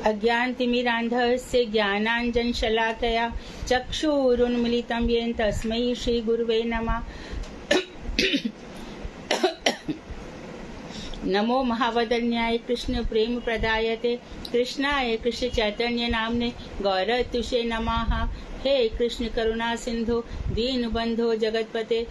अज्ञानतिमिरान्धस्य ज्ञानाञ्जनशलाकया चक्षुरुन्मीलितं येन तस्मै श्रीगुरुवे नमः। नमो महावदन्याय कृष्ण प्रेम प्रदायते कृष्णाय कृष्ण चैतन्य नामने गौरतुषे नमः। हे कृष्ण करुणा सिंधु दीन बंधो जगतपते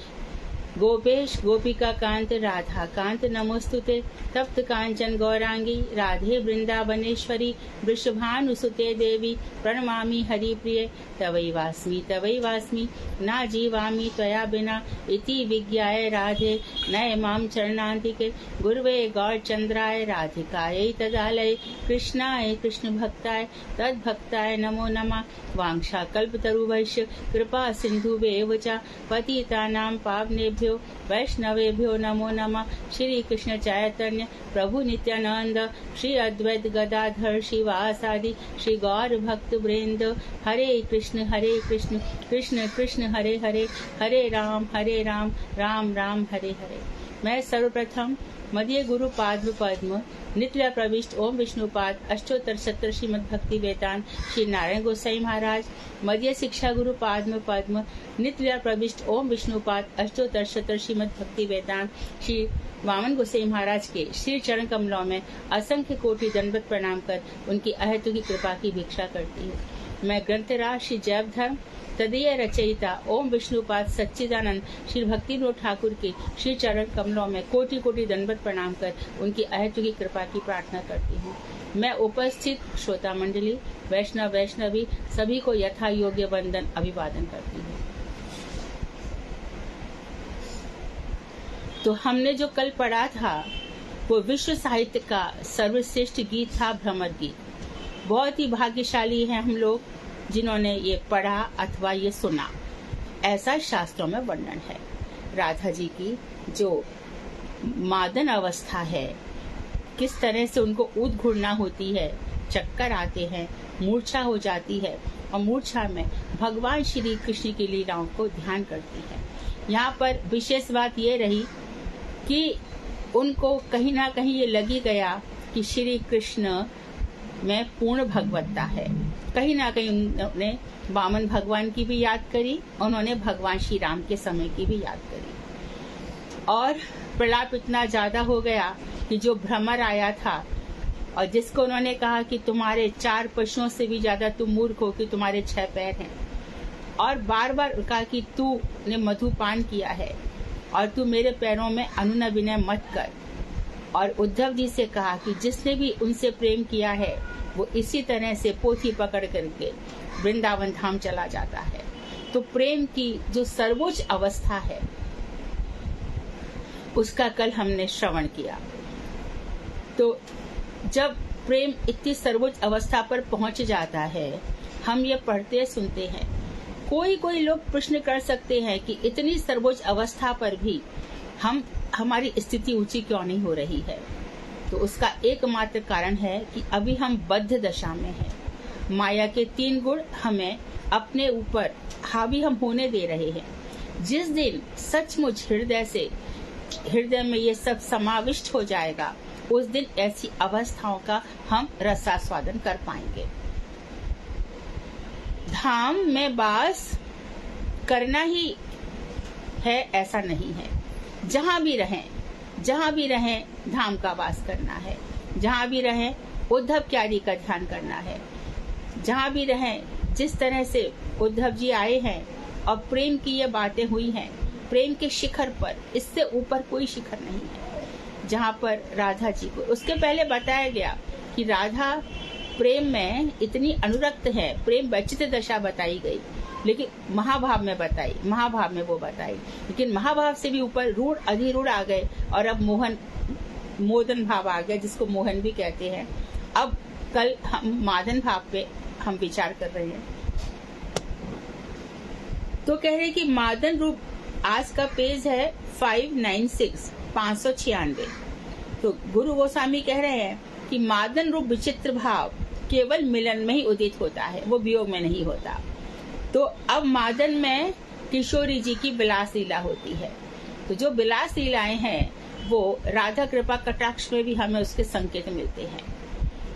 गोपेश गोपिका कांत राधा कांत नमोस्तुते। तप्त कांचन गौरांगी राधे वृंदावनेश्वरी वृषभानुसुते देवी प्रणमामि हरिप्रिये। तवैवास्मि ना जीवामि त्वया बिना इति विज्ञाय राधे नय मां चरणान्तिके। गुरुवे गौरचंद्राय राधिकायै तदालये कृष्णाय कृष्ण भक्ताय तद्भक्ताय नमो नमः। वाञ्छाकल्पतरुभ्यश्च कृपा सिन्धुभ्येव च पतितानां पावनेभ्यो वैष्णवेभ्यो नमो नमः। श्री कृष्ण चैतन्य प्रभु नित्यानंद श्री अद्वैत गदाधर शिवासादि श्री गौर भक्त वृंद। हरे कृष्ण कृष्ण कृष्ण हरे हरे, हरे राम राम राम हरे हरे। मैं सर्वप्रथम मध्य गुरु पाद्म पद्म नित्य प्रविष्ट ओम विष्णुपाद अष्टोत्तर सत्तर श्रीमद भक्ति वेदांत श्री नारायण गोसाई महाराज, मध्य शिक्षा गुरु पाद्म पद्म नित्य प्रविष्ट ओम विष्णुपाद अष्टोत्तर सत्तर श्रीमद भक्ति वेदांत श्री वामन गोसाई महाराज के श्री चरण कमलों में असंख्य कोटि दंडवत प्रणाम कर उनकी अहेतु की कृपा की भिक्षा करती हूँ। मैं ग्रंथराज श्री जैव धर्म तदीय रचयिता ओम विष्णुपाद सच्चिदानंद श्री भक्ति विनोद ठाकुर के श्री चरण कमलों में कोटि कोटि दंडवत प्रणाम कर उनकी अहेतु की कृपा की प्रार्थना करती हूँ। मैं उपस्थित श्रोता मंडली वैष्णवी सभी को यथा योग्य वंदन अभिवादन करती हूँ। तो हमने जो कल पढ़ा था वो विश्व साहित्य का सर्वश्रेष्ठ गीत था भ्रमर गीत। बहुत ही भाग्यशाली हैं हम लोग जिन्होंने ये पढ़ा अथवा ये सुना। ऐसा शास्त्रों में वर्णन है राधा जी की जो मादन अवस्था है, किस तरह से उनको उद्घूर्णा होती है, चक्कर आते हैं, मूर्छा हो जाती है और मूर्छा में भगवान श्री कृष्ण की लीलाओं को ध्यान करती है। यहाँ पर विशेष बात ये रही कि उनको कहीं ना कहीं ये लगी गया कि श्री कृष्ण में पूर्ण भगवत्ता है। कहीं ना कहीं उन्होंने वामन भगवान की भी याद करी, उन्होंने भगवान श्री राम के समय की भी याद करी। और प्रलाप इतना ज्यादा हो गया कि जो भ्रमर आया था और जिसको उन्होंने कहा कि तुम्हारे 4 पशुओं से भी ज्यादा तुम मूर्ख हो कि तुम्हारे 6 पैर हैं, और बार बार कहा कि तू ने मधुपान किया है और तू मेरे पैरों में अनुनय विनय मत कर। और उद्धव जी से कहा कि जिसने भी उनसे प्रेम किया है वो इसी तरह से पोथी पकड़ करके वृंदावन धाम चला जाता है। तो प्रेम की जो सर्वोच्च अवस्था है उसका कल हमने श्रवण किया। तो जब प्रेम इतनी सर्वोच्च अवस्था पर पहुंच जाता है, हम ये पढ़ते सुनते हैं। कोई लोग प्रश्न कर सकते हैं कि इतनी सर्वोच्च अवस्था पर भी हमारी स्थिति ऊंची क्यों नहीं हो रही है। तो उसका एकमात्र कारण है कि अभी हम बद्ध दशा में हैं। माया के 3 गुण हमें अपने ऊपर हावी हम होने दे रहे हैं। जिस दिन सचमुच हृदय में ये सब समाविष्ट हो जाएगा, उस दिन ऐसी अवस्थाओं का हम रसास्वादन कर पाएंगे। धाम में वास करना ही है ऐसा नहीं है। जहाँ भी रहें धाम का वास करना है। जहाँ भी रहें उद्धव क्यारी का ध्यान करना है। जहाँ भी रहें, जिस तरह से उद्धव जी आए हैं और प्रेम की ये बातें हुई हैं, प्रेम के शिखर पर, इससे ऊपर कोई शिखर नहीं है। जहाँ पर राधा जी को उसके पहले बताया गया कि राधा प्रेम में इतनी अनुरक्त है, प्रेम व्यचित दशा बताई गई, लेकिन महाभाव में वो बताई, लेकिन महाभाव से भी ऊपर रूढ़ अधिरूढ़ आ गए और अब मोदन भाव आ गया, जिसको मोहन भी कहते हैं। अब कल हम मादन भाव पे हम विचार कर रहे हैं। तो कह रहे कि मादन रूप, आज का पेज है 596। तो गुरु गोस्वामी कह रहे हैं कि मादन रूप विचित्र भाव केवल मिलन में ही उदित होता है, वो वियोग में नहीं होता। तो अब मादन में किशोरी जी की विलास लीला होती है। तो जो विलास लीलाएं हैं वो राधा कृपा कटाक्ष में भी हमें उसके संकेत मिलते हैं।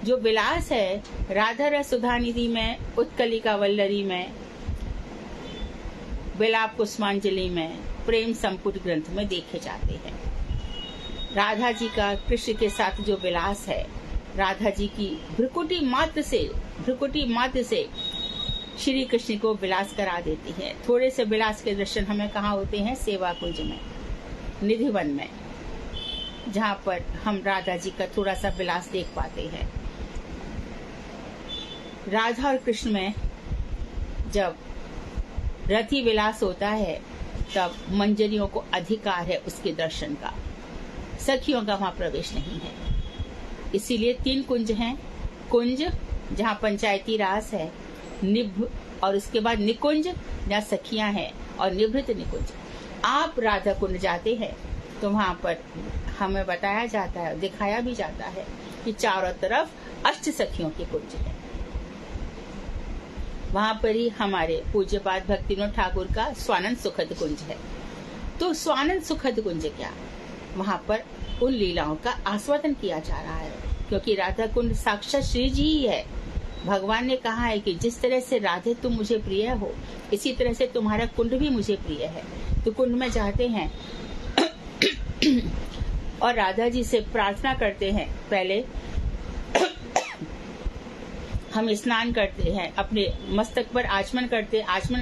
जो विलास है राधा रस सुधा निधि में, उत्कलिका वल्लरी में, विलाप कुसुमांजलि में, प्रेम संपुट ग्रंथ में देखे जाते हैं। राधा जी का कृष्ण के साथ जो विलास है, राधा जी की भ्रुकुटी मात्र से श्री कृष्ण को विलास करा देती है। थोड़े से विलास के दर्शन हमें कहाँ होते हैं? सेवा कुंज में, निधिवन में, जहाँ पर हम राधा जी का थोड़ा सा विलास देख पाते हैं। राधा और कृष्ण में जब रति विलास होता है तब मंजरियों को अधिकार है उसके दर्शन का, सखियों का वहां प्रवेश नहीं है। इसीलिए 3 कुंज हैं। कुंज जहाँ पंचायती रास है, निभ और उसके बाद निकुंज जहाँ सखियां हैं, और निभृत निकुंज। आप राधा कुंड जाते हैं तो वहां पर हमें बताया जाता है, दिखाया भी जाता है कि चारों तरफ अष्ट सखियों के कुंज है। वहां पर ही हमारे पूज्यपाद भक्तिविनोद ठाकुर का स्वानंद सुखद कुंज है। तो स्वानंद सुखद कुंज क्या? वहां पर उन लीलाओं का आस्वादन किया जा रहा है, क्योंकि राधा कुंड साक्षात श्री जी ही है। भगवान ने कहा है कि जिस तरह से राधे तुम मुझे प्रिय हो, इसी तरह से तुम्हारा कुंड भी मुझे प्रिय है। तो कुंड में जाते हैं और राधा जी से प्रार्थना करते हैं। पहले हम स्नान करते हैं, अपने मस्तक पर आचमन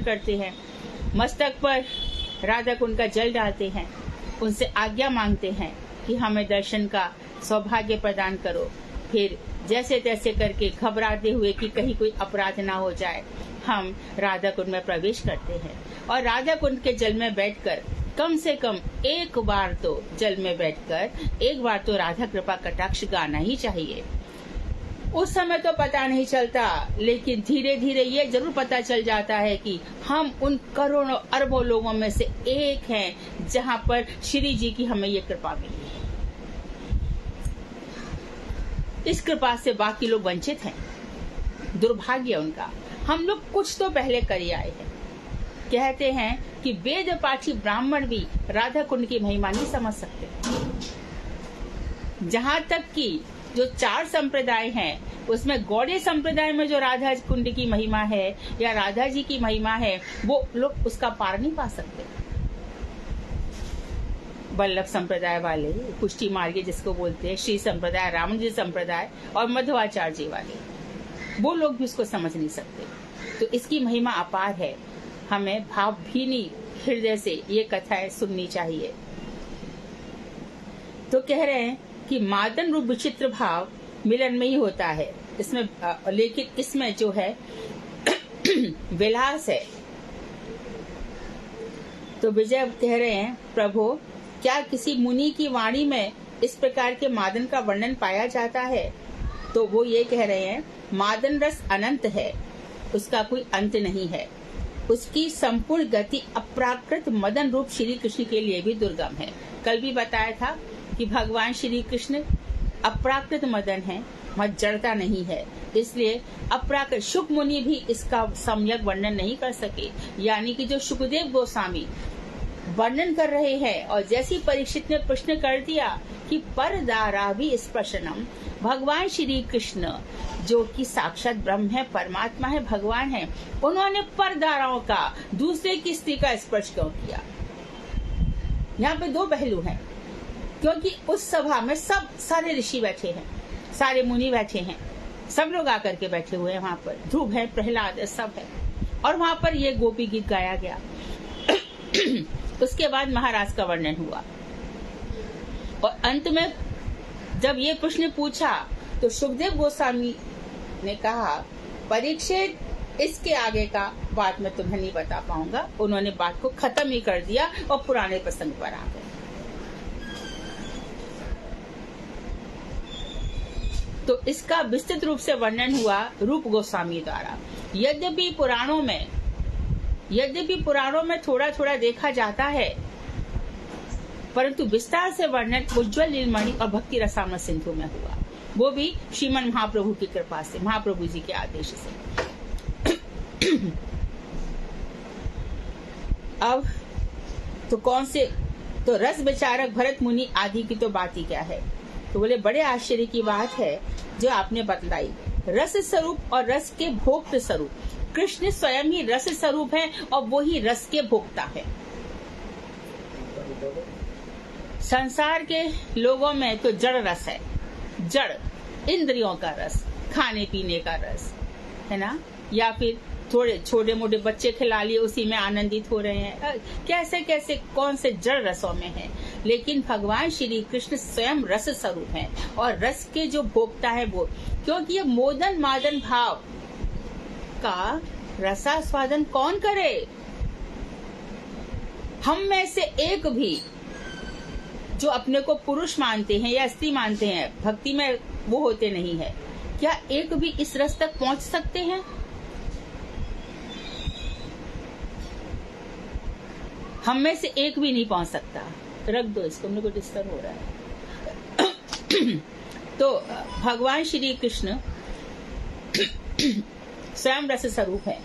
करते हैं, मस्तक पर राधा कुंड का जल डालते हैं, उनसे आज्ञा मांगते हैं कि हमें दर्शन का सौभाग्य प्रदान करो। फिर जैसे तैसे करके घबराते हुए कि कहीं कोई अपराध ना हो जाए, हम राधा कुंड में प्रवेश करते हैं। और राधा कुंड के जल में बैठकर कम से कम एक बार तो राधा कृपा कटाक्ष गाना ही चाहिए। उस समय तो पता नहीं चलता, लेकिन धीरे धीरे ये जरूर पता चल जाता है कि हम उन करोड़ों अरबों लोगों में से एक हैं जहाँ पर श्री जी की हमें ये कृपा मिली है। इस कृपा से बाकी लोग वंचित हैं, दुर्भाग्य उनका। हम लोग कुछ तो पहले कर ही आए हैं। कहते हैं कि वेद पाठी ब्राह्मण भी राधा कुंड की महिमा नहीं समझ सकते। जहाँ तक कि जो 4 संप्रदाय हैं, उसमें गौड़ीय संप्रदाय में जो राधा कुंड की महिमा है या राधा जी की महिमा है, वो लोग उसका पार नहीं पा सकते। वल्लभ संप्रदाय वाले, पुष्टि मार्गी जिसको बोलते हैं, श्री संप्रदाय, रामानुजी संप्रदाय और मध्वाचार्य जी वाले, वो लोग भी उसको समझ नहीं सकते। तो इसकी महिमा अपार है। हमें भावभीनी हृदय से ये कथाएं सुननी चाहिए। तो कह रहे हैं कि मादन रूप विचित्र भाव मिलन में ही होता है इसमें, लेकिन इसमें जो है विलास है। तो विजय कह रहे हैं, प्रभु क्या किसी मुनि की वाणी में इस प्रकार के मादन का वर्णन पाया जाता है? तो वो ये कह रहे हैं, मादन रस अनंत है, उसका कोई अंत नहीं है। उसकी संपूर्ण गति अप्राकृत मदन रूप श्री कृष्ण के लिए भी दुर्गम है। कल भी बताया था कि भगवान श्री कृष्ण अप्राकृत मदन है, मत जड़ता नहीं है, इसलिए अप्राकृत। शुक मुनि भी इसका सम्यक वर्णन नहीं कर सके। यानी कि जो सुखदेव गोस्वामी वर्णन कर रहे हैं, और जैसी परीक्षित ने प्रश्न कर दिया कि परदारा भी स्पर्शनम, भगवान श्री कृष्ण जो कि साक्षात ब्रह्म है, परमात्मा है, भगवान है, उन्होंने परदाराओं का दूसरे की स्त्री का स्पर्श क्यों किया? यहाँ पे 2 पहलू हैं, क्योंकि उस सभा में सब सारे ऋषि बैठे हैं, सारे मुनि बैठे हैं, सब लोग आकर के बैठे हुए हैं। वहां पर ध्रुव है, प्रहलाद है, सब है, और वहां पर ये गोपी गीत गाया गया। उसके बाद महाराज का वर्णन हुआ, और अंत में जब ये प्रश्न पूछा तो सुखदेव गोस्वामी ने कहा, परीक्षित, इसके आगे का बात मैं तुम्हें नहीं बता पाऊंगा। उन्होंने बात को खत्म ही कर दिया और पुराने प्रसंग पर आ गए। तो इसका विस्तृत रूप से वर्णन हुआ रूप गोस्वामी द्वारा। यद्यपि पुराणों में थोड़ा थोड़ा देखा जाता है, परंतु विस्तार से वर्णन उज्ज्वल नीलमणि और भक्ति रसामृत सिंधु में हुआ, वो भी श्रीमन महाप्रभु की कृपा से, महाप्रभु जी के आदेश से। अब तो कौन से, तो रस विचारक भरत मुनि आदि की तो बात ही क्या है। तो बोले बड़े आश्चर्य की बात है जो आपने बतलाई। रस स्वरूप और रस के भोक्त स्वरूप, कृष्ण स्वयं ही रस स्वरूप है और वो ही रस के भोक्ता है। संसार के लोगों में तो जड़ रस है, जड़ इंद्रियों का रस, खाने पीने का रस है ना, या फिर थोड़े छोटे मोटे बच्चे खिला लिए उसी में आनंदित हो रहे हैं, कैसे कैसे कौन से जड़ रसों में है। लेकिन भगवान श्री कृष्ण स्वयं रस स्वरूप हैं और रस के जो भोक्ता है वो, क्योंकि ये मोदन मादन भाव का रसास्वादन कौन करे। हम में से एक भी जो अपने को पुरुष मानते हैं या स्त्री मानते हैं, भक्ति में वो होते नहीं है, क्या एक भी इस रस तक पहुंच सकते हैं? हम में से एक भी नहीं पहुंच सकता। रख दो इसको, मेरे को डिस्टर्ब हो रहा है। तो भगवान श्री कृष्ण स्वयं रस स्वरूप है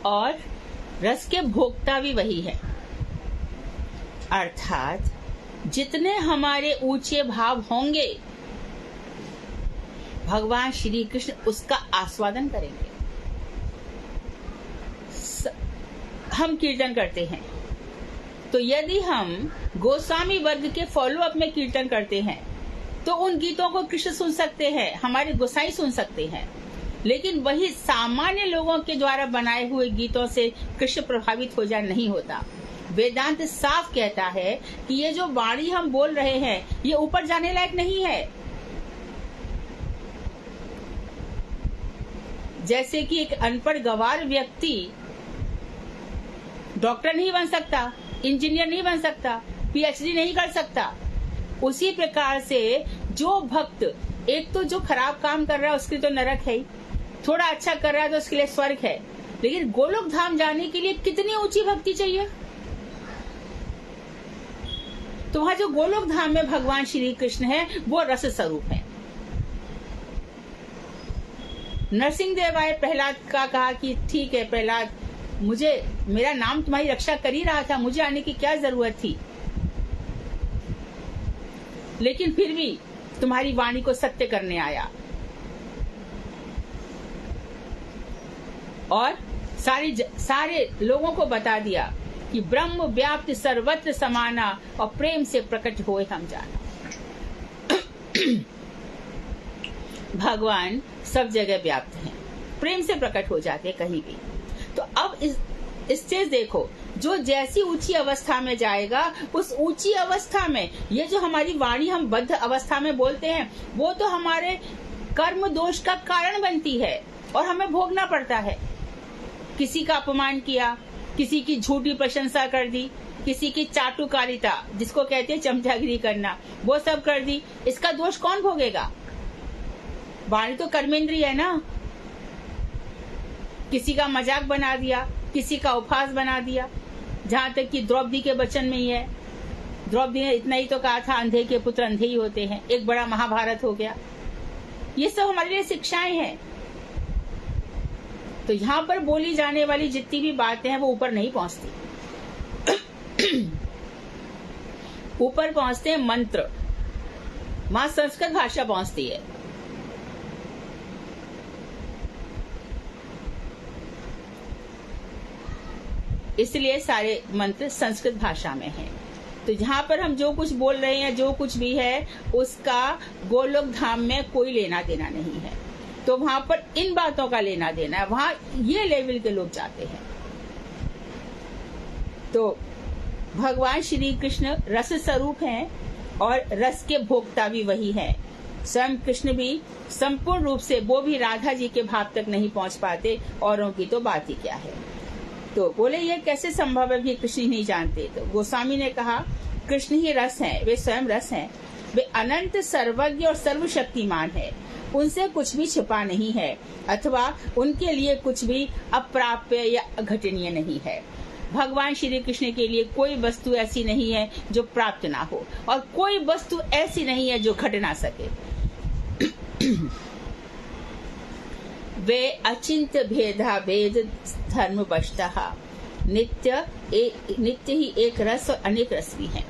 और रस के भोक्ता भी वही है। अर्थात जितने हमारे ऊंचे भाव होंगे भगवान श्री कृष्ण उसका आस्वादन करेंगे। हम कीर्तन करते हैं तो यदि हम गोस्वामी वर्ग के फॉलो अप में कीर्तन करते हैं तो उन गीतों को कृष्ण सुन सकते हैं, हमारे गोसाई सुन सकते हैं। लेकिन वही सामान्य लोगों के द्वारा बनाए हुए गीतों से कृष्ण प्रभावित हो जाए नहीं होता। वेदांत साफ कहता है कि ये जो वाणी हम बोल रहे हैं ये ऊपर जाने लायक नहीं है। जैसे कि एक अनपढ़ गंवार व्यक्ति डॉक्टर नहीं बन सकता, इंजीनियर नहीं बन सकता, पीएचडी नहीं कर सकता, उसी प्रकार से जो भक्त, एक तो जो खराब काम कर रहा है उसके तो नरक है ही, थोड़ा अच्छा कर रहा है तो उसके लिए स्वर्ग है। लेकिन गोलोक धाम जाने के लिए कितनी ऊंची भक्ति चाहिए। तो वहां जो गोलोक धाम में भगवान श्री कृष्ण है वो रस स्वरूप है। नरसिंह देव आए, प्रहलाद का कहा कि ठीक है प्रहलाद, मुझे मेरा नाम तुम्हारी रक्षा कर ही रहा था, मुझे आने की क्या जरूरत थी, लेकिन फिर भी तुम्हारी वाणी को सत्य करने आया और सारे लोगों को बता दिया कि ब्रह्म व्याप्त सर्वत्र समाना और प्रेम से प्रकट होए हम जाना। भगवान सब जगह व्याप्त हैं, प्रेम से प्रकट हो जाते हैं कहीं भी। तो अब इस स्टेज देखो, जो जैसी ऊंची अवस्था में जाएगा उस ऊंची अवस्था में ये जो हमारी वाणी हम बद्ध अवस्था में बोलते हैं वो तो हमारे कर्म दोष का कारण बनती है और हमें भोगना पड़ता है। किसी का अपमान किया, किसी की झूठी प्रशंसा कर दी, किसी की चाटुकारिता जिसको कहते हैं चमचागिरी करना, वो सब कर दी, इसका दोष कौन भोगेगा? वाणी तो कर्मेंद्रिय है ना। किसी का मजाक बना दिया, किसी का उपहास बना दिया, जहाँ तक कि द्रौपदी के वचन में ही है, द्रौपदी ने इतना ही तो कहा था अंधे के पुत्र अंधे ही होते हैं, एक बड़ा महाभारत हो गया। ये सब हमारे लिए शिक्षाएं हैं। तो यहाँ पर बोली जाने वाली जितनी भी बातें हैं वो ऊपर नहीं पहुंचती। ऊपर पहुंचते हैं मंत्र, वहां संस्कृत भाषा पहुंचती है। इसलिए सारे मंत्र संस्कृत भाषा में हैं। तो जहाँ पर हम जो कुछ बोल रहे हैं, जो कुछ भी है, उसका गोलोक धाम में कोई लेना देना नहीं है। तो वहां पर इन बातों का लेना देना है, वहां ये लेवल के लोग जाते हैं। तो भगवान श्री कृष्ण रस स्वरूप हैं और रस के भोक्ता भी वही है। स्वयं कृष्ण भी संपूर्ण रूप से, वो भी राधा जी के भाव तक नहीं पहुंच पाते, औरों की तो बात ही क्या है। तो बोले ये कैसे संभव है, भी कृष्ण ही नहीं जानते। तो गोस्वामी ने कहा कृष्ण ही रस हैं, वे स्वयं रस हैं, वे अनंत सर्वज्ञ और सर्वशक्तिमान है, उनसे कुछ भी छिपा नहीं है अथवा उनके लिए कुछ भी अप्राप्य या अघटनीय नहीं है। भगवान श्री कृष्ण के लिए कोई वस्तु ऐसी नहीं है जो प्राप्त ना हो और कोई वस्तु ऐसी नहीं है जो घट ना सके। वे अचिंत्य भेदा भेद धर्म वशतः नित्य ही एक रस और अनेक रस भी हैं।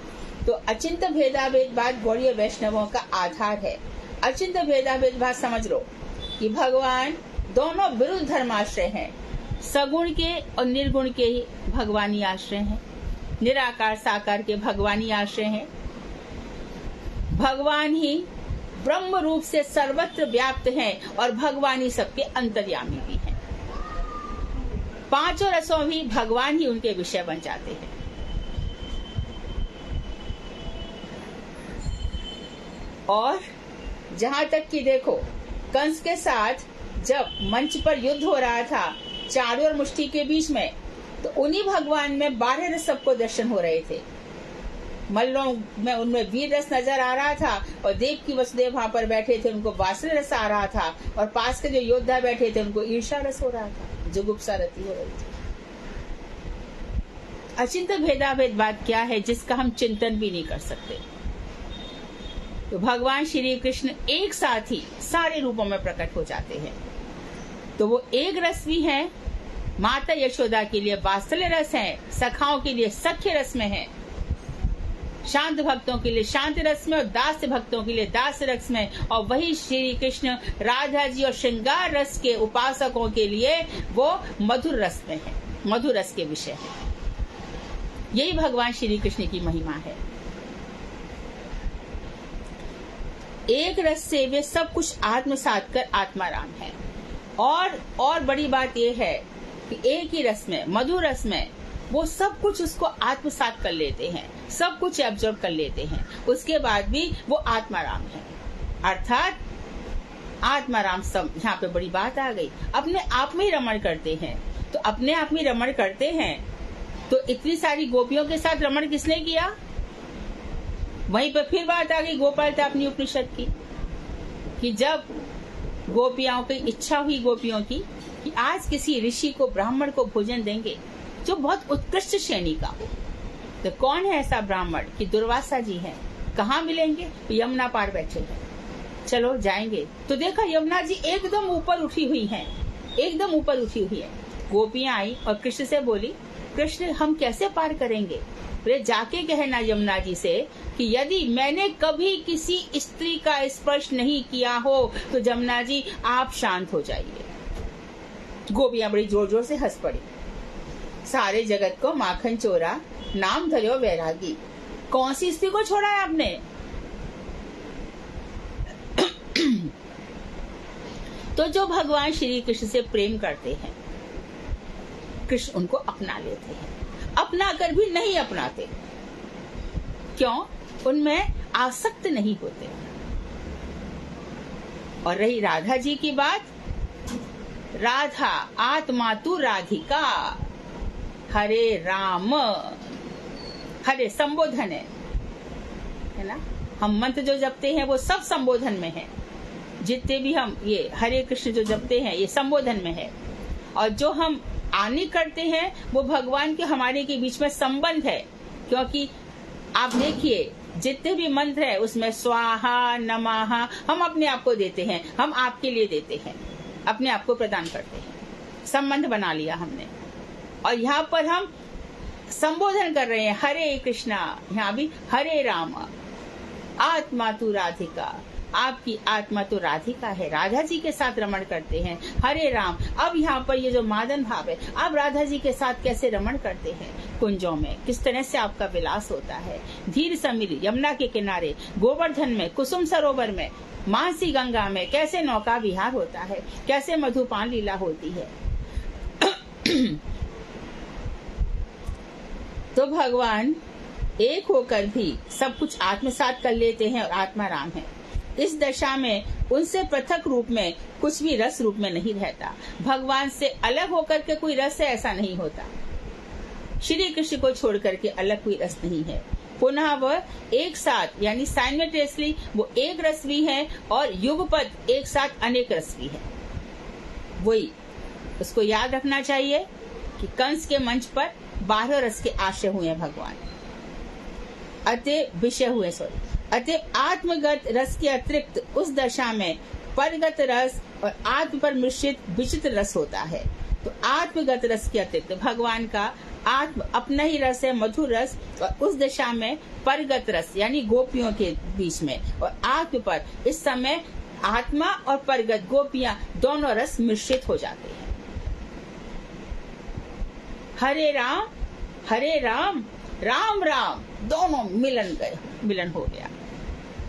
तो अचिंत्य भेदाभेदवाद गौड़ीय वैष्णवों का आधार है। अचिंत्य भेदाभेदवाद समझ लो कि भगवान दोनों विरुद्ध धर्माश्रय हैं। सगुण के और निर्गुण के ही भगवानी आश्रय हैं, निराकार साकार के भगवानी आश्रय हैं। भगवान ही ब्रह्म रूप से सर्वत्र व्याप्त हैं और भगवान ही सबके अंतर्यामी भी हैं। पांचों रसों भी भगवान ही उनके विषय बन जाते हैं। और जहां तक कि देखो, कंस के साथ जब मंच पर युद्ध हो रहा था चारों और मुष्टि के बीच में, तो उन्हीं भगवान में 12 रस सबको दर्शन हो रहे थे। मल्लों में उनमें वीर रस नजर आ रहा था और देव की वसुदेव वहां पर बैठे थे, उनको वात्सल्य रस आ रहा था, और पास के जो योद्धा बैठे थे उनको ईर्ष्या रस हो रहा था, जुगुप्सा रति हो रही थी। अचिंत्य भेदाभेदवाद क्या है जिसका हम चिंतन भी नहीं कर सकते। तो भगवान श्री कृष्ण एक साथ ही सारे रूपों में प्रकट हो जाते हैं। तो वो एक रस भी है, माता यशोदा के लिए वात्सल्य रस है, सखाओं के लिए सख्य रस में है, शांत भक्तों के लिए शांत रस में और दास भक्तों के लिए दास रस में, और वही श्री कृष्ण राधा जी और श्रृंगार रस के उपासकों के लिए वो मधुर रस में है, मधुर रस के विषय है। यही भगवान श्री कृष्ण की महिमा है। एक रस से वे सब कुछ आत्मसात कर आत्माराम है। और बड़ी बात यह है कि एक ही रस में, मधुर रस में, वो सब कुछ उसको आत्मसात कर लेते हैं, सब कुछ एब्जॉर्ब कर लेते हैं, उसके बाद भी वो आत्माराम है। अर्थात आत्माराम सब, यहाँ पे बड़ी बात आ गई, अपने आप में ही रमण करते हैं। तो अपने आप में रमण करते हैं, तो इतनी सारी गोपियों के साथ रमण किसने किया? वहीं पर फिर बात आ गई गोपाल अपनी उपनिषद की, कि जब गोपियों की इच्छा हुई, गोपियों की, कि आज किसी ऋषि को, ब्राह्मण को भोजन देंगे जो बहुत उत्कृष्ट श्रेणी का हो। तो कौन है ऐसा ब्राह्मण? कि दुर्वासा जी हैं। कहाँ मिलेंगे? यमुना पार बैठे हैं, चलो जाएंगे। तो देखा यमुना जी एकदम ऊपर उठी हुई हैं, एकदम ऊपर उठी हुई है। गोपियां आई और कृष्ण से बोली, कृष्ण हम कैसे पार करेंगे? बोले जाके कहना यमुना जी से कि यदि मैंने कभी किसी स्त्री का स्पर्श नहीं किया हो तो यमुना जी आप शांत हो जाइए। गोपियां बड़ी जोर जोर से हंस पड़ी। सारे जगत को माखन चोरा, नाम धर्यो वैरागी। कौन सी स्त्री को छोड़ा है आपने? तो जो भगवान श्री कृष्ण से प्रेम करते हैं, कृष्ण उनको अपना लेते हैं, अपना कर भी नहीं अपनाते। क्यों? उनमें आसक्त नहीं होते। और रही राधा जी की बात, राधा आत्मा तू राधिका, हरे राम, हरे संबोधन है ना। हम मंत्र जो जपते हैं वो सब संबोधन में है। जितने भी हम ये हरे कृष्ण जो जपते हैं ये संबोधन में है, और जो हम आनी करते हैं वो भगवान के हमारे के बीच में संबंध है। क्योंकि आप देखिए जितने भी मंत्र है उसमें स्वाहा नमः हम अपने आप को देते हैं, हम आपके लिए देते हैं, अपने आप को प्रदान करते हैं, संबंध बना लिया हमने। और यहाँ पर हम संबोधन कर रहे हैं हरे कृष्णा, यहाँ भी हरे राम, आत्मा तू राधिका, आपकी आत्मा तो राधिका है, राधा जी के साथ रमण करते हैं, हरे राम। अब यहाँ पर ये जो मादन भाव है, आप राधा जी के साथ कैसे रमण करते हैं? कुंजों में किस तरह से आपका विलास होता है, धीर समिल यमुना के किनारे, गोवर्धन में, कुसुम सरोवर में, मानसी गंगा में कैसे नौका विहार होता है, कैसे मधुपान लीला होती है। तो भगवान एक होकर भी सब कुछ आत्मसात कर लेते हैं और आत्मा राम है। इस दशा में उनसे पृथक रूप में कुछ भी रस रूप में नहीं रहता। भगवान से अलग होकर के कोई रस है ऐसा नहीं होता। श्री कृष्ण को छोड़ करके अलग कोई रस नहीं है। पुनः वह एक साथ यानी साइमल्टेनियसली वो एक रस भी है और युगपत एक साथ अनेक रस भी है। वही उसको याद रखना चाहिए कि कंस के मंच पर 12 रस के आश्रय हुए हैं भगवान, अतः विषय हुए, अतः आत्मगत रस के अतिरिक्त उस दशा में परगत रस और आत्म पर मिश्रित विचित्र रस होता है। तो आत्मगत रस के अतिरिक्त भगवान का आत्म अपना ही रस है, मधुर रस, और उस दिशा में परगत रस यानी गोपियों के बीच में, और आत्म पर इस समय आत्मा और परगत गोपियां दोनों रस मिश्रित हो जाते हैं। हरे राम राम राम दोनों मिलन हो गया,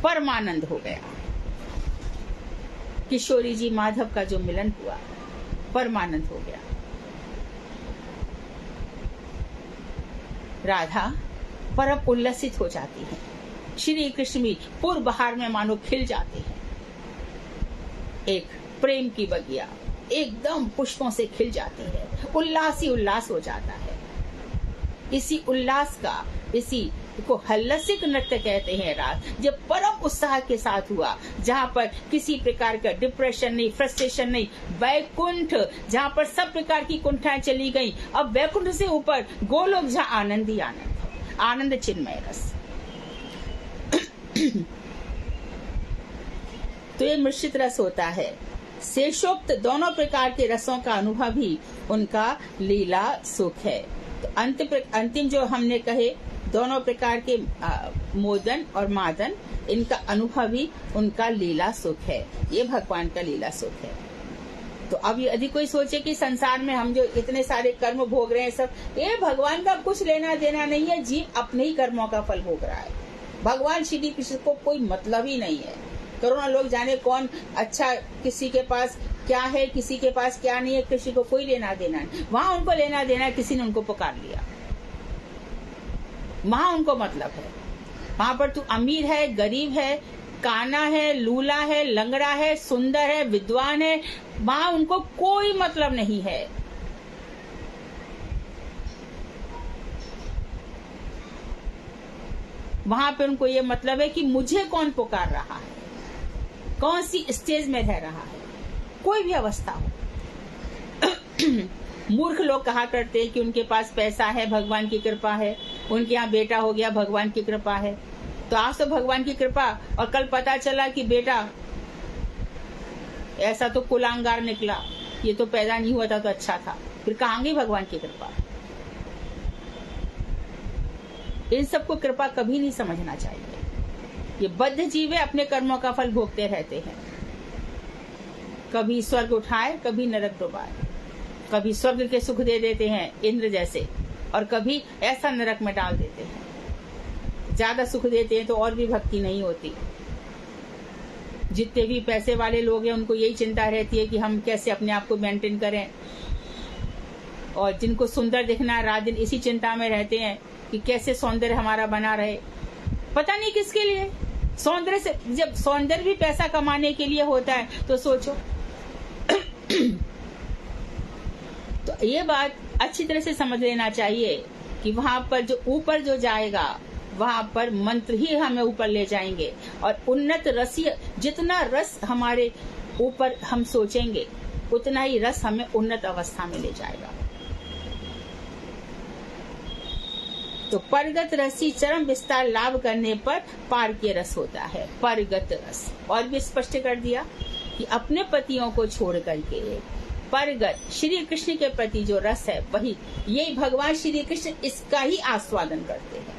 परमानंद हो गया। किशोरी जी माधव का जो मिलन हुआ, परमानंद हो गया। राधा परम उल्लसित हो जाती है, श्री कृष्ण भी पूर्व बहार में मानो खिल जाते हैं। एक प्रेम की बगिया एकदम पुष्पों से खिल जाती है, उल्लास ही उल्लास हो जाता है। इसी उल्लास का, इसी को हल्लसिक नृत्य कहते हैं रात, जब परम उत्साह के साथ हुआ, जहाँ पर किसी प्रकार का डिप्रेशन नहीं, फ्रस्ट्रेशन नहीं, वैकुंठ जहाँ पर सब प्रकार की कुंठाएं चली गई, अब वैकुंठ से ऊपर गोलोक जहाँ आनंद ही आनंद, आनंद चिन्मय रस। तो ये मिश्रित रस होता है। शेषोक्त दोनों प्रकार के रसों का अनुभव ही उनका लीला सुख है। तो अंतिम जो हमने कहे दोनों प्रकार के मोदन और मादन, इनका अनुभव ही उनका लीला सुख है। ये भगवान का लीला सुख है। तो अब यदि कोई सोचे कि संसार में हम जो इतने सारे कर्म भोग रहे हैं सब, ये भगवान का कुछ लेना देना नहीं है, जीव अपने ही कर्मों का फल भोग रहा है। भगवान श्री कृष्ण को कोई मतलब ही नहीं है। करोड़ों लोग जाने कौन अच्छा, किसी के पास क्या है, किसी के पास क्या नहीं है, किसी को कोई लेना देना नहीं। वहां उनको लेना देना है, किसी ने उनको पुकार लिया, वहां उनको मतलब है। वहां पर तू अमीर है, गरीब है, काना है, लूला है, लंगड़ा है, सुंदर है, विद्वान है, वहां उनको कोई मतलब नहीं है। वहां पे उनको ये मतलब है कि मुझे कौन पुकार रहा है, कौन सी स्टेज में रह रहा है, कोई भी अवस्था हो। मूर्ख लोग कहा करते हैं कि उनके पास पैसा है, भगवान की कृपा है, उनके यहाँ बेटा हो गया, भगवान की कृपा है। तो आज तो भगवान की कृपा, और कल पता चला कि बेटा ऐसा तो कुलांगार निकला, ये तो पैदा नहीं हुआ था तो अच्छा था, फिर कहाँ गई भगवान की कृपा। इन सबको कृपा कभी नहीं समझना चाहिए। ये बद्ध जीव है, अपने कर्मों का फल भोगते रहते हैं। कभी स्वर्ग उठाए, कभी नरक डुबाए, कभी स्वर्ग के सुख दे देते हैं इंद्र जैसे, और कभी ऐसा नरक में डाल देते हैं। ज्यादा सुख देते हैं तो और भी भक्ति नहीं होती। जितने भी पैसे वाले लोग हैं उनको यही चिंता रहती है कि हम कैसे अपने आप को मेंटेन करें, और जिनको सुंदर दिखना है रात दिन इसी चिंता में रहते हैं कि कैसे सौंदर्य हमारा बना रहे। पता नहीं किसके लिए सौंदर्य से, जब सौंदर्य भी पैसा कमाने के लिए होता है तो सोचो। तो ये बात अच्छी तरह से समझ लेना चाहिए कि वहां पर जो ऊपर जो जाएगा, वहां पर मंत्र ही हमें ऊपर ले जाएंगे, और उन्नत रसीय, जितना रस हमारे ऊपर हम सोचेंगे उतना ही रस हमें उन्नत अवस्था में ले जाएगा। तो परगत रसी चरम विस्तार लाभ करने पर पार के रस होता है, परगत रस। और भी स्पष्ट कर दिया कि अपने पतियों को छोड़ करके परगत श्री कृष्ण के प्रति जो रस है, वही यही भगवान श्री कृष्ण इसका ही आस्वादन करते हैं।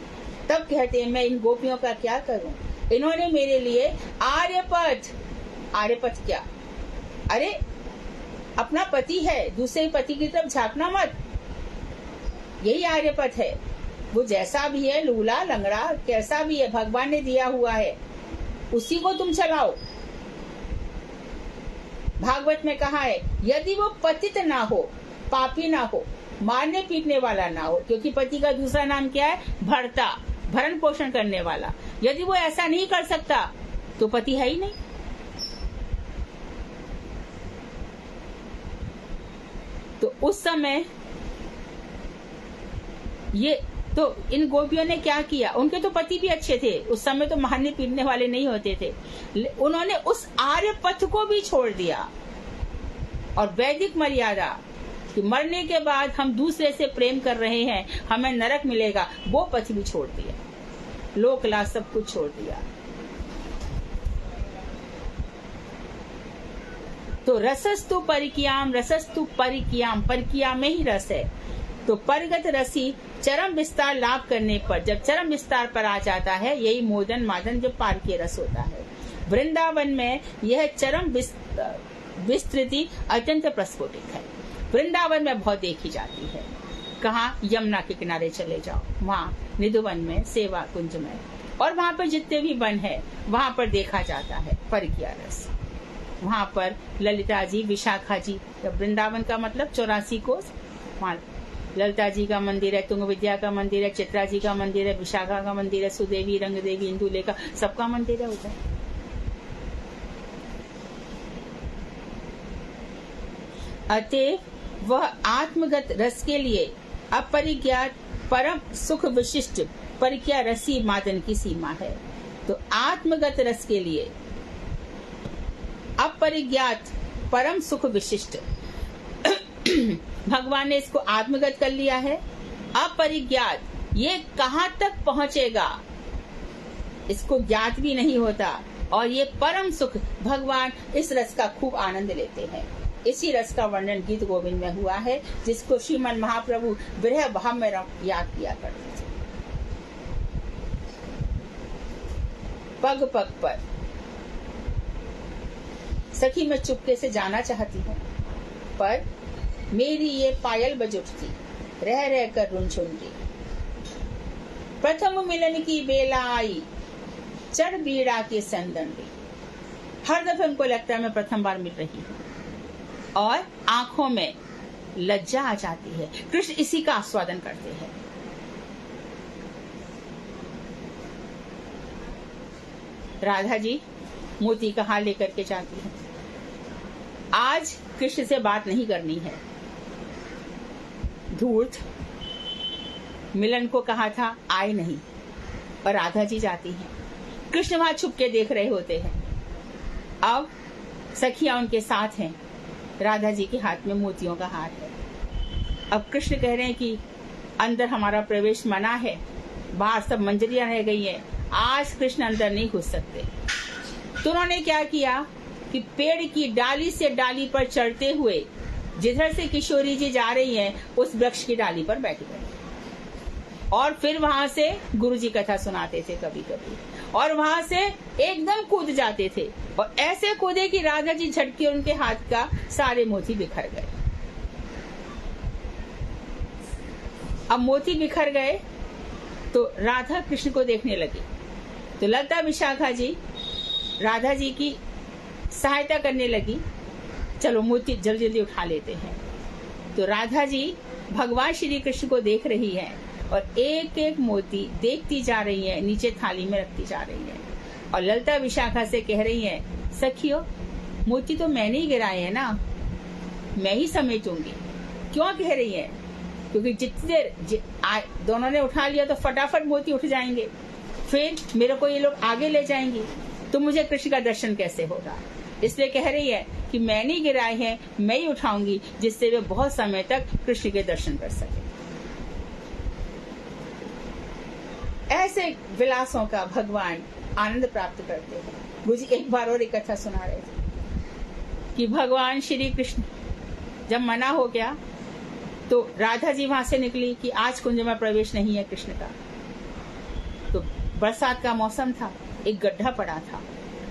तब कहते हैं मैं इन गोपियों का क्या करूं, इन्होंने मेरे लिए आर्यपथ, आर्यपथ क्या, अरे अपना पति है, दूसरे पति की तरफ झांकना मत, यही आर्यपथ है। वो जैसा भी है, लूला लंगड़ा कैसा भी है, भगवान ने दिया हुआ है, उसी को तुम चलाओ। भागवत में कहा है यदि वो पतित ना हो, पापी ना हो, मारने पीटने वाला ना हो, क्योंकि पति का दूसरा नाम क्या है, भर्ता, भरण पोषण करने वाला। यदि वो ऐसा नहीं कर सकता तो पति है ही नहीं। तो उस समय ये तो इन गोपियों ने क्या किया, उनके तो पति भी अच्छे थे, उस समय तो मारने पीटने वाले नहीं होते थे। उन्होंने उस आर्य पथ को भी छोड़ दिया, और वैदिक मर्यादा कि मरने के बाद हम दूसरे से प्रेम कर रहे हैं, हमें नरक मिलेगा, वो पथ भी छोड़ दिया, लोकलाज सब कुछ छोड़ दिया। तो रसस्तु परिकियाम, रसस्तु परिकियाम, परिकिया में ही रस है। तो परगत रसी चरम विस्तार लाभ करने पर, जब चरम विस्तार पर आ जाता है, यही मोदन मादन जो पारकीय रस होता है। वृंदावन में यह चरम विस्तृति अत्यंत प्रस्फुटित है। वृंदावन में बहुत देखी जाती है। कहाँ? यमुना के किनारे चले जाओ, वहाँ निधुवन में, सेवा कुंज में, और वहाँ पर जितने भी वन है वहाँ पर देखा जाता है परकीय रस। वहाँ पर ललिता जी, विशाखा जी, वृंदावन का मतलब 84 कोस, वहाँ ललिता जी का मंदिर है, तुंग विद्या का मंदिर है, चित्रा जी का मंदिर है, विशाखा का मंदिर है, सुदेवी, रंग देवी, इंदुलेखा, सबका मंदिर है उधर। अतएव वह आत्मगत रस के लिए अपरिज्ञात परम सुख विशिष्ट परकीय रसी मादन की सीमा है। तो आत्मगत रस के लिए अपरिज्ञात परम सुख विशिष्ट भगवान ने इसको आत्मगत कर लिया है। अपरिज्ञात, ये कहाँ तक पहुंचेगा इसको ज्ञात भी नहीं होता, और ये परम सुख, भगवान इस रस का खूब आनंद लेते हैं। इसी रस का वर्णन गीत गोविंद में हुआ है, जिसको श्रीमन महाप्रभु विरह भाव में याद किया करते थे। पग पग पर सखी मैं चुपके से जाना चाहती हूँ, पर मेरी ये पायल बज उठती, रह रह कर रुनझुनती। प्रथम मिलन की बेला आई, चढ़ बीड़ा के संदंडी। हर दफे उनको लगता है मैं प्रथम बार मिल रही हूँ, और आंखों में लज्जा आ जाती है। कृष्ण इसी का आस्वादन करते हैं। राधा जी मोती का हार लेकर के जाती है। आज कृष्ण से बात नहीं करनी है। धूर्त मिलन को कहा था, आए नहीं, और राधा जी जाती हैं। कृष्ण वहां छुप के देख रहे होते हैं। अब सखियां उनके साथ हैं। राधा जी के हाथ में मोतियों का हार है। अब कृष्ण कह रहे हैं कि अंदर हमारा प्रवेश मना है, बाहर सब मंजरियां रह गई हैं, आज कृष्ण अंदर नहीं घुस सकते। तो उन्होंने क्या किया कि पेड़ की डाली से डाली पर चढ़ते हुए जिधर से किशोरी जी जा रही हैं, उस वृक्ष की डाली पर बैठ गए, और फिर वहां से गुरु जी कथा सुनाते थे कभी कभी, और वहां से एकदम कूद जाते थे, और ऐसे कूदे कि राधा जी झटके उनके हाथ का सारे मोती बिखर गए। अब मोती बिखर गए तो राधा कृष्ण को देखने लगी। तो लता विशाखा जी राधा जी की सहायता करने लगी, चलो मोती जल्दी जल्दी उठा लेते हैं। तो राधा जी भगवान श्री कृष्ण को देख रही है, और एक एक मोती देखती जा रही है, नीचे थाली में रखती जा रही है, और ललिता विशाखा से कह रही है, सखियो मोती तो मैंने ही गिराए हैं ना, मैं ही समेटूंगी। क्यों कह रही है? क्योंकि जितनी देर दोनों ने उठा लिया तो फटाफट मोती उठ जाएंगे, फिर मेरे को ये लोग आगे ले जाएंगी, तो मुझे कृष्ण का दर्शन कैसे होगा। इसलिए कह रही है कि मैंने ही गिराए हैं, मैं ही उठाऊंगी, जिससे वे बहुत समय तक कृष्ण के दर्शन कर सके। ऐसे विलासों का भगवान आनंद प्राप्त करते हैं। गुरु जी एक बार और एक कथा सुना रहे थे कि भगवान श्री कृष्ण जब मना हो गया तो राधा जी वहां से निकली कि आज कुंज में प्रवेश नहीं है कृष्ण का। तो बरसात का मौसम था, एक गड्ढा पड़ा था।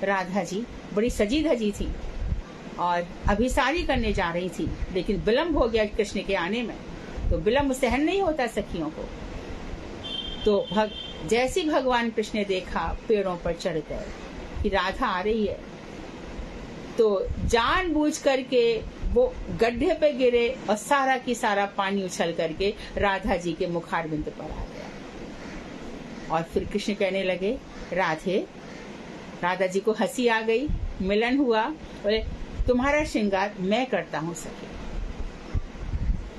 राधा जी बड़ी सजी धजी थी और अभिसारी करने जा रही थी, लेकिन विलंब हो गया कृष्ण के आने में। तो विलंब सहन नहीं होता सखियों को। तो जैसे भगवान कृष्ण ने देखा, पेड़ों पर चढ़ गए कि राधा आ रही है, तो जानबूझ करके वो गड्ढे पे गिरे और सारा की सारा पानी उछल करके राधा जी के मुखारबिंद पर आ गया। और फिर कृष्ण कहने लगे, राधे। राधा जी को हंसी आ गई, मिलन हुआ, बोले तुम्हारा श्रृंगार मैं करता हूँ सखी।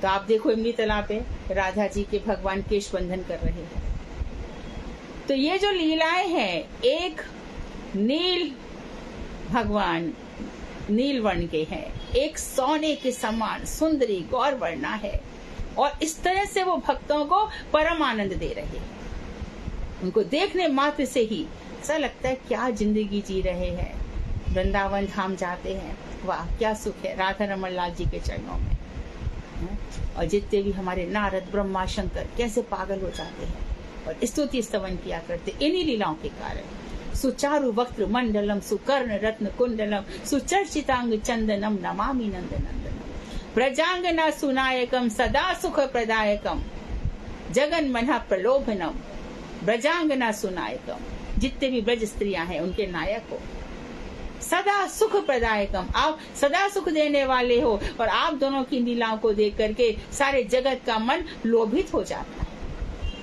तो आप देखो इमली तालाब पे राधा जी के भगवान केश बंधन कर रहे हैं। तो ये जो लीलाएं हैं, एक नील भगवान नील वर्ण के हैं, एक सोने के समान सुंदरी गौर वर्णा है, और इस तरह से वो भक्तों को परम आनंद दे रहे हैं। उनको देखने मात्र से ही ऐसा लगता है क्या जिंदगी जी रहे हैं, वृंदावन धाम जाते हैं, वाह क्या सुख है राधा रमन लाल जी के चरणों में। और जितने भी हमारे नारद, ब्रह्मा, शंकर कैसे पागल हो जाते हैं और स्तुति स्तवन किया करते इन्हीं लीलाओं के कारण। सुचारु वक्त्र मंडलम सुकर्ण रत्न कुंडलम सुचर्चितांग चंदनम नमामि नंदनंदनम प्रजांगना सुनायकम सदा सुख प्रदायकम जगन मना प्रलोभनम ब्रजांगना सुनायकम। जितने भी ब्रज स्त्रियां हैं उनके नायक हो, सदा सुख प्रदायकम, आप सदा सुख देने वाले हो। और आप दोनों की लीलाओं को देख करके सारे जगत का मन लोभित हो जाता है।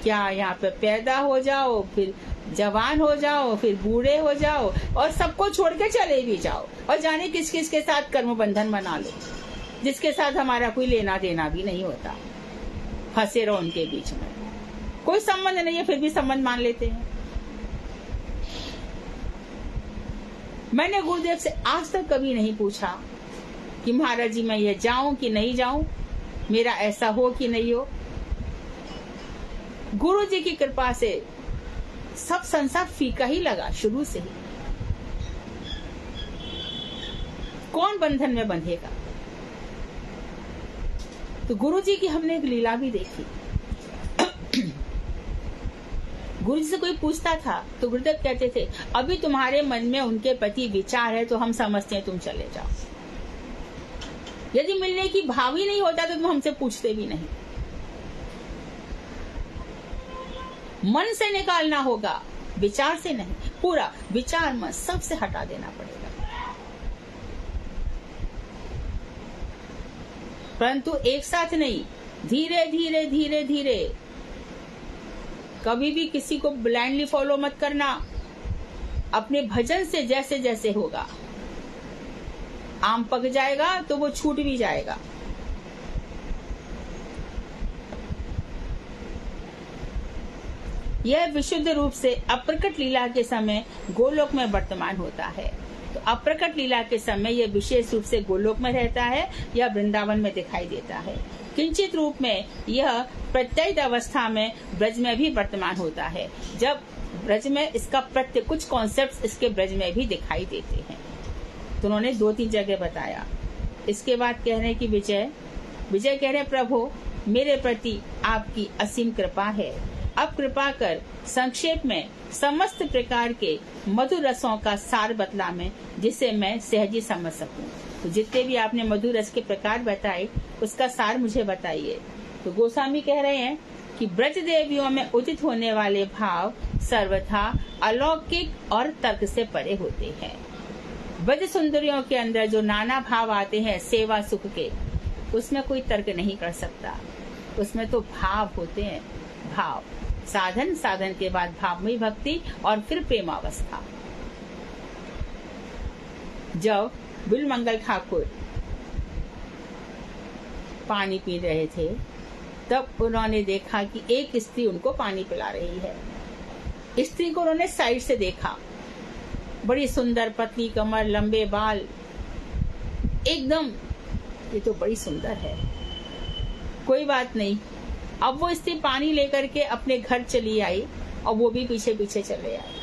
क्या यहाँ पे पैदा हो जाओ, फिर जवान हो जाओ, फिर बूढ़े हो जाओ और सबको छोड़ के चले भी जाओ और जाने किस किस के साथ कर्म बंधन बना लो, जिसके साथ हमारा कोई लेना देना भी नहीं होता। फंसे रहो उनके बीच में, कोई संबंध नहीं है फिर भी संबंध मान लेते हैं। मैंने गुरुदेव से आज तक कभी नहीं पूछा कि महाराज जी मैं ये जाऊं कि नहीं जाऊं, मेरा ऐसा हो कि नहीं हो। गुरु जी की कृपा से सब संसार फीका ही लगा शुरू से ही। कौन बंधन में बंधेगा। तो गुरु जी की हमने एक लीला भी देखी। गुरु जी से कोई पूछता था तो गुरुदेव कहते थे अभी तुम्हारे मन में उनके प्रति विचार है तो हम समझते हैं, तुम चले जाओ। यदि मिलने की भाव ही नहीं होता तो तुम हमसे पूछते भी नहीं। मन से निकालना होगा, विचार से नहीं। पूरा विचार मन सबसे हटा देना पड़ेगा। परंतु एक साथ नहीं, धीरे धीरे धीरे धीरे। कभी भी किसी को ब्लाइंडली फॉलो मत करना। अपने भजन से जैसे जैसे होगा, आम पक जाएगा तो वो छूट भी जाएगा। यह विशुद्ध रूप से अप्रकट लीला के समय गोलोक में वर्तमान होता है। तो अप्रकट लीला के समय यह विशेष रूप से गोलोक में रहता है या वृंदावन में दिखाई देता है। किंचित रूप में यह प्रत्यय अवस्था में ब्रज में भी वर्तमान होता है। जब ब्रज में इसका प्रत्यय कुछ कॉन्सेप्ट्स इसके ब्रज में भी दिखाई देते हैं। तो उन्होंने 2-3 जगह बताया। इसके बाद कह रहे हैं कि विजय कह रहे हैं प्रभु मेरे प्रति आपकी असीम कृपा है। अब कृपा कर संक्षेप में समस्त प्रकार के मधुर रसों का सार बतला में, जिसे मैं सहजी समझ सकूं। तो जितने भी आपने मधुर रस के प्रकार बताए उसका सार मुझे बताइए। तो गोस्वामी कह रहे हैं कि ब्रज देवियों में उदित होने वाले भाव सर्वथा अलौकिक और तर्क से परे होते हैं। ब्रज सुंदरियों के अंदर जो नाना भाव आते हैं सेवा सुख के, उसमें कोई तर्क नहीं कर सकता। उसमें तो भाव होते हैं, भाव साधन, साधन के बाद भावमयी भक्ति और फिर प्रेमावस्था। जब बिलमंगल ठाकुर पानी पी रहे थे तब उन्होंने देखा कि एक स्त्री उनको पानी पिला रही है। स्त्री को उन्होंने साइड से देखा, बड़ी सुंदर, पतली कमर, लंबे बाल, एकदम ये तो बड़ी सुंदर है। कोई बात नहीं, अब वो स्त्री पानी लेकर के अपने घर चली आई और वो भी पीछे पीछे चले आए।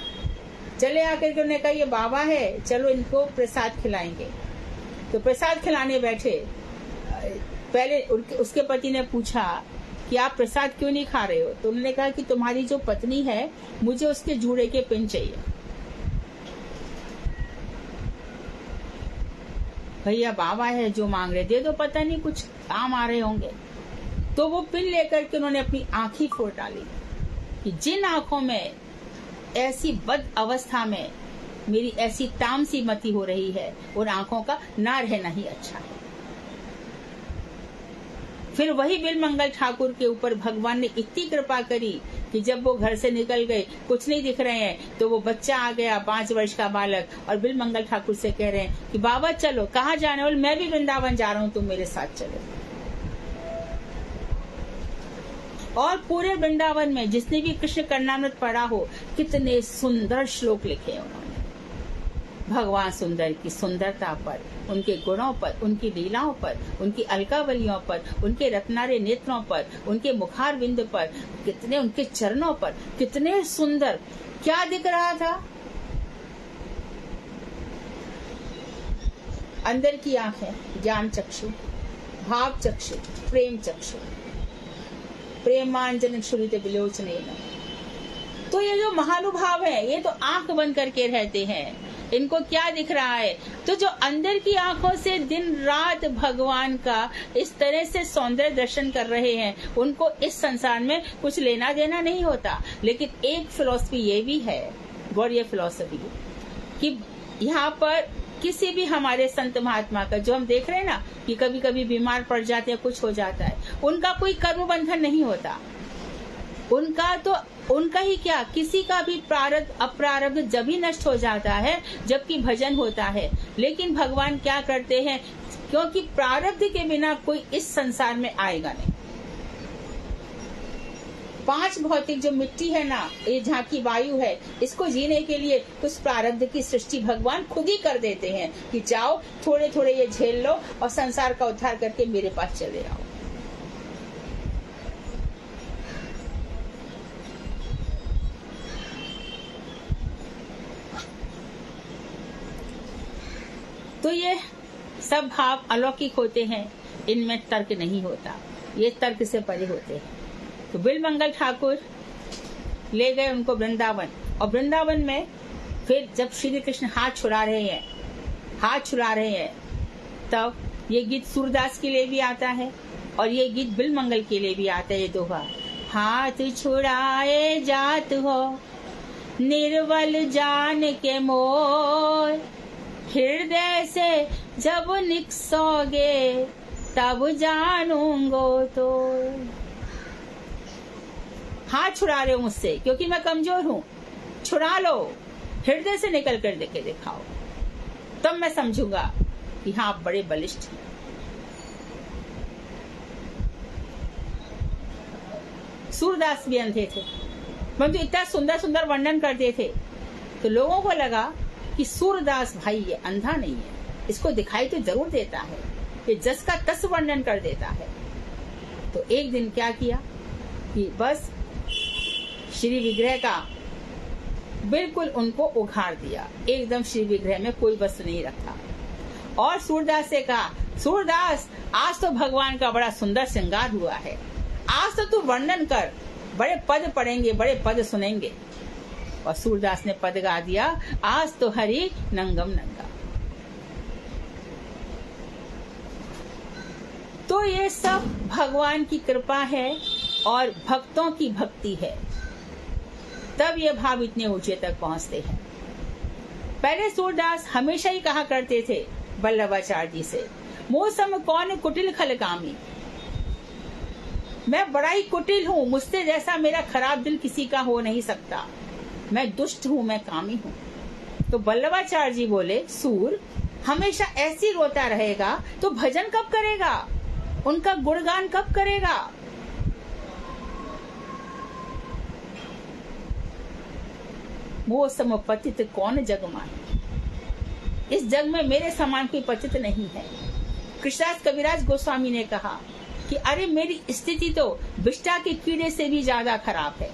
चले आकर के उन्होंने कहा ये बाबा है, चलो इनको प्रसाद खिलाएंगे। तो प्रसाद खिलाने बैठे। पहले उसके पति ने पूछा कि आप प्रसाद क्यों नहीं खा रहे हो। तो उन्होंने कहा कि तुम्हारी जो पत्नी है मुझे उसके जूड़े के पिन चाहिए। भैया बाबा है, जो मांग रहे दे दो, पता नहीं कुछ काम आ रहे होंगे। तो वो पिन लेकर के उन्होंने अपनी आंखी फोड़ डाली कि जिन आंखों में ऐसी बद अवस्था में मेरी ऐसी तामसी मति हो रही है, उन आंखों का ना रहना ही अच्छा है। फिर वही बिलमंगल ठाकुर के ऊपर भगवान ने इतनी कृपा करी कि जब वो घर से निकल गए, कुछ नहीं दिख रहे हैं, तो वो बच्चा आ गया 5 वर्ष का बालक, और बिलमंगल ठाकुर से कह रहे हैं कि बाबा चलो, कहाँ जाने वाले, मैं भी वृंदावन जा रहा हूँ, तुम मेरे साथ चलो। और पूरे वृंदावन में जिसने भी कृष्ण कर्णामृत पढ़ा हो, कितने सुंदर श्लोक लिखे हैं उन्होंने भगवान सुंदर की सुंदरता पर, उनके गुणों पर, उनकी लीलाओं पर, उनकी अलकावलियों पर, उनके रत्नारे नेत्रों पर, उनके मुखार बिंद पर, कितने उनके चरणों पर, कितने सुंदर। क्या दिख रहा था? अंदर की आंखें, ज्ञान चक्षु, भाव चक्षु प्रेम चक्षु प्रेमांजन क्षुरित विलोचनेन। तो ये जो महानुभाव है ये तो आंख बंद करके रहते हैं, इनको क्या दिख रहा है? तो जो अंदर की आंखों से दिन रात भगवान का इस तरह से सौंदर्य दर्शन कर रहे हैं, उनको इस संसार में कुछ लेना देना नहीं होता। लेकिन एक फिलॉसफी ये भी है, वॉरियर फिलॉसफी, कि यहाँ पर किसी भी हमारे संत महात्मा का जो हम देख रहे हैं ना कि कभी कभी बीमार पड़ जाते हैं, कुछ हो जाता है, उनका कोई कर्म बंधन नहीं होता। उनका तो उनका ही क्या, किसी का भी प्रारब्ध अप्रारब्ध जब ही नष्ट हो जाता है जबकि भजन होता है। लेकिन भगवान क्या करते हैं, क्योंकि प्रारब्ध के बिना कोई इस संसार में आएगा नहीं। 5 भौतिक जो मिट्टी है ना, ये जहाँ की वायु है, इसको जीने के लिए उस प्रारब्ध की सृष्टि भगवान खुद ही कर देते हैं कि जाओ थोड़े थोड़े ये झेल लो और संसार का उद्धार करके मेरे पास चले आओ। तो ये सब भाव अलौकिक होते हैं, इनमें तर्क नहीं होता, ये तर्क से परे होते हैं। तो बिलमंगल ठाकुर ले गए उनको वृंदावन, और वृंदावन में फिर जब श्री कृष्ण हाथ छुड़ा रहे हैं, तब ये गीत सूरदास के लिए भी आता है और ये गीत बिलमंगल के लिए भी आता है। ये दोहा, हाथ छुड़ाए जात हो निर्बल जान के मोर, हृदय से जब निकसोगे तब जानूंगो तो। हाथ छुड़ा रहे हो मुझसे क्योंकि मैं कमजोर हूँ, छुड़ा लो, हृदय से निकल कर देके दिखाओ, तब मैं समझूंगा कि हाँ आप बड़े बलिष्ठ हैं। सूरदास भी अंधे थे, परंतु इतना सुंदर सुंदर वर्णन करते थे तो लोगों को लगा कि सूरदास भाई ये अंधा नहीं है, इसको दिखाई तो जरूर देता है, ये जस का तस वर्णन कर देता है। तो एक दिन क्या किया कि बस श्री विग्रह का बिल्कुल उनको उघाड़ दिया, एकदम श्री विग्रह में कोई वस्तु नहीं रखा। और सूरदास से कहा, सूरदास आज तो भगवान का बड़ा सुंदर श्रृंगार हुआ है, आज तो तू वर्णन कर, बड़े पद पढ़ेंगे, बड़े पद सुनेंगे। और सूरदास ने पद गा दिया, आज तो हरि नंगम नंगा। तो ये सब भगवान की कृपा है और भक्तों की भक्ति है, तब ये भाव इतने ऊंचे तक पहुंचते हैं। पहले सूरदास हमेशा ही कहा करते थे वल्लभाचार्य जी से, मोह सम कौन कुटिल खलकामी, मैं बड़ा ही कुटिल हूँ, मुझसे जैसा मेरा खराब दिल किसी का हो नहीं सकता, मैं दुष्ट हूँ, मैं कामी हूँ। तो वल्लभाचार्य जी बोले, सूर हमेशा ऐसी रोता रहेगा तो भजन कब करेगा, उनका गुणगान कब करेगा। मोह सम पतित कौन जग माही, इस जग में मेरे समान कोई पतित नहीं है। कृष्णदास कविराज गोस्वामी ने कहा कि अरे मेरी स्थिति तो विष्टा के कीड़े से भी ज्यादा खराब है।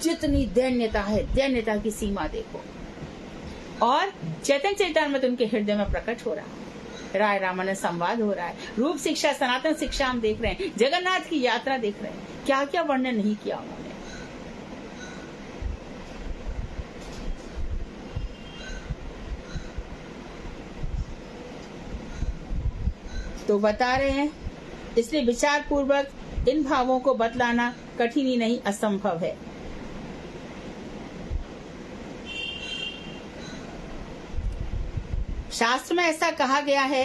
जितनी दैन्यता है, दैन्यता की सीमा देखो। और चैतन्य चैतन्य उनके हृदय में प्रकट हो रहा है, राय रामानंद संवाद हो रहा है, रूप शिक्षा सनातन शिक्षा हम देख रहे हैं, जगन्नाथ की यात्रा देख रहे हैं, क्या क्या वर्णन नहीं किया उन्होंने। तो बता रहे हैं, इसलिए विचार पूर्वक इन भावों को बतलाना कठिन ही नहीं असंभव है। शास्त्र में ऐसा कहा गया है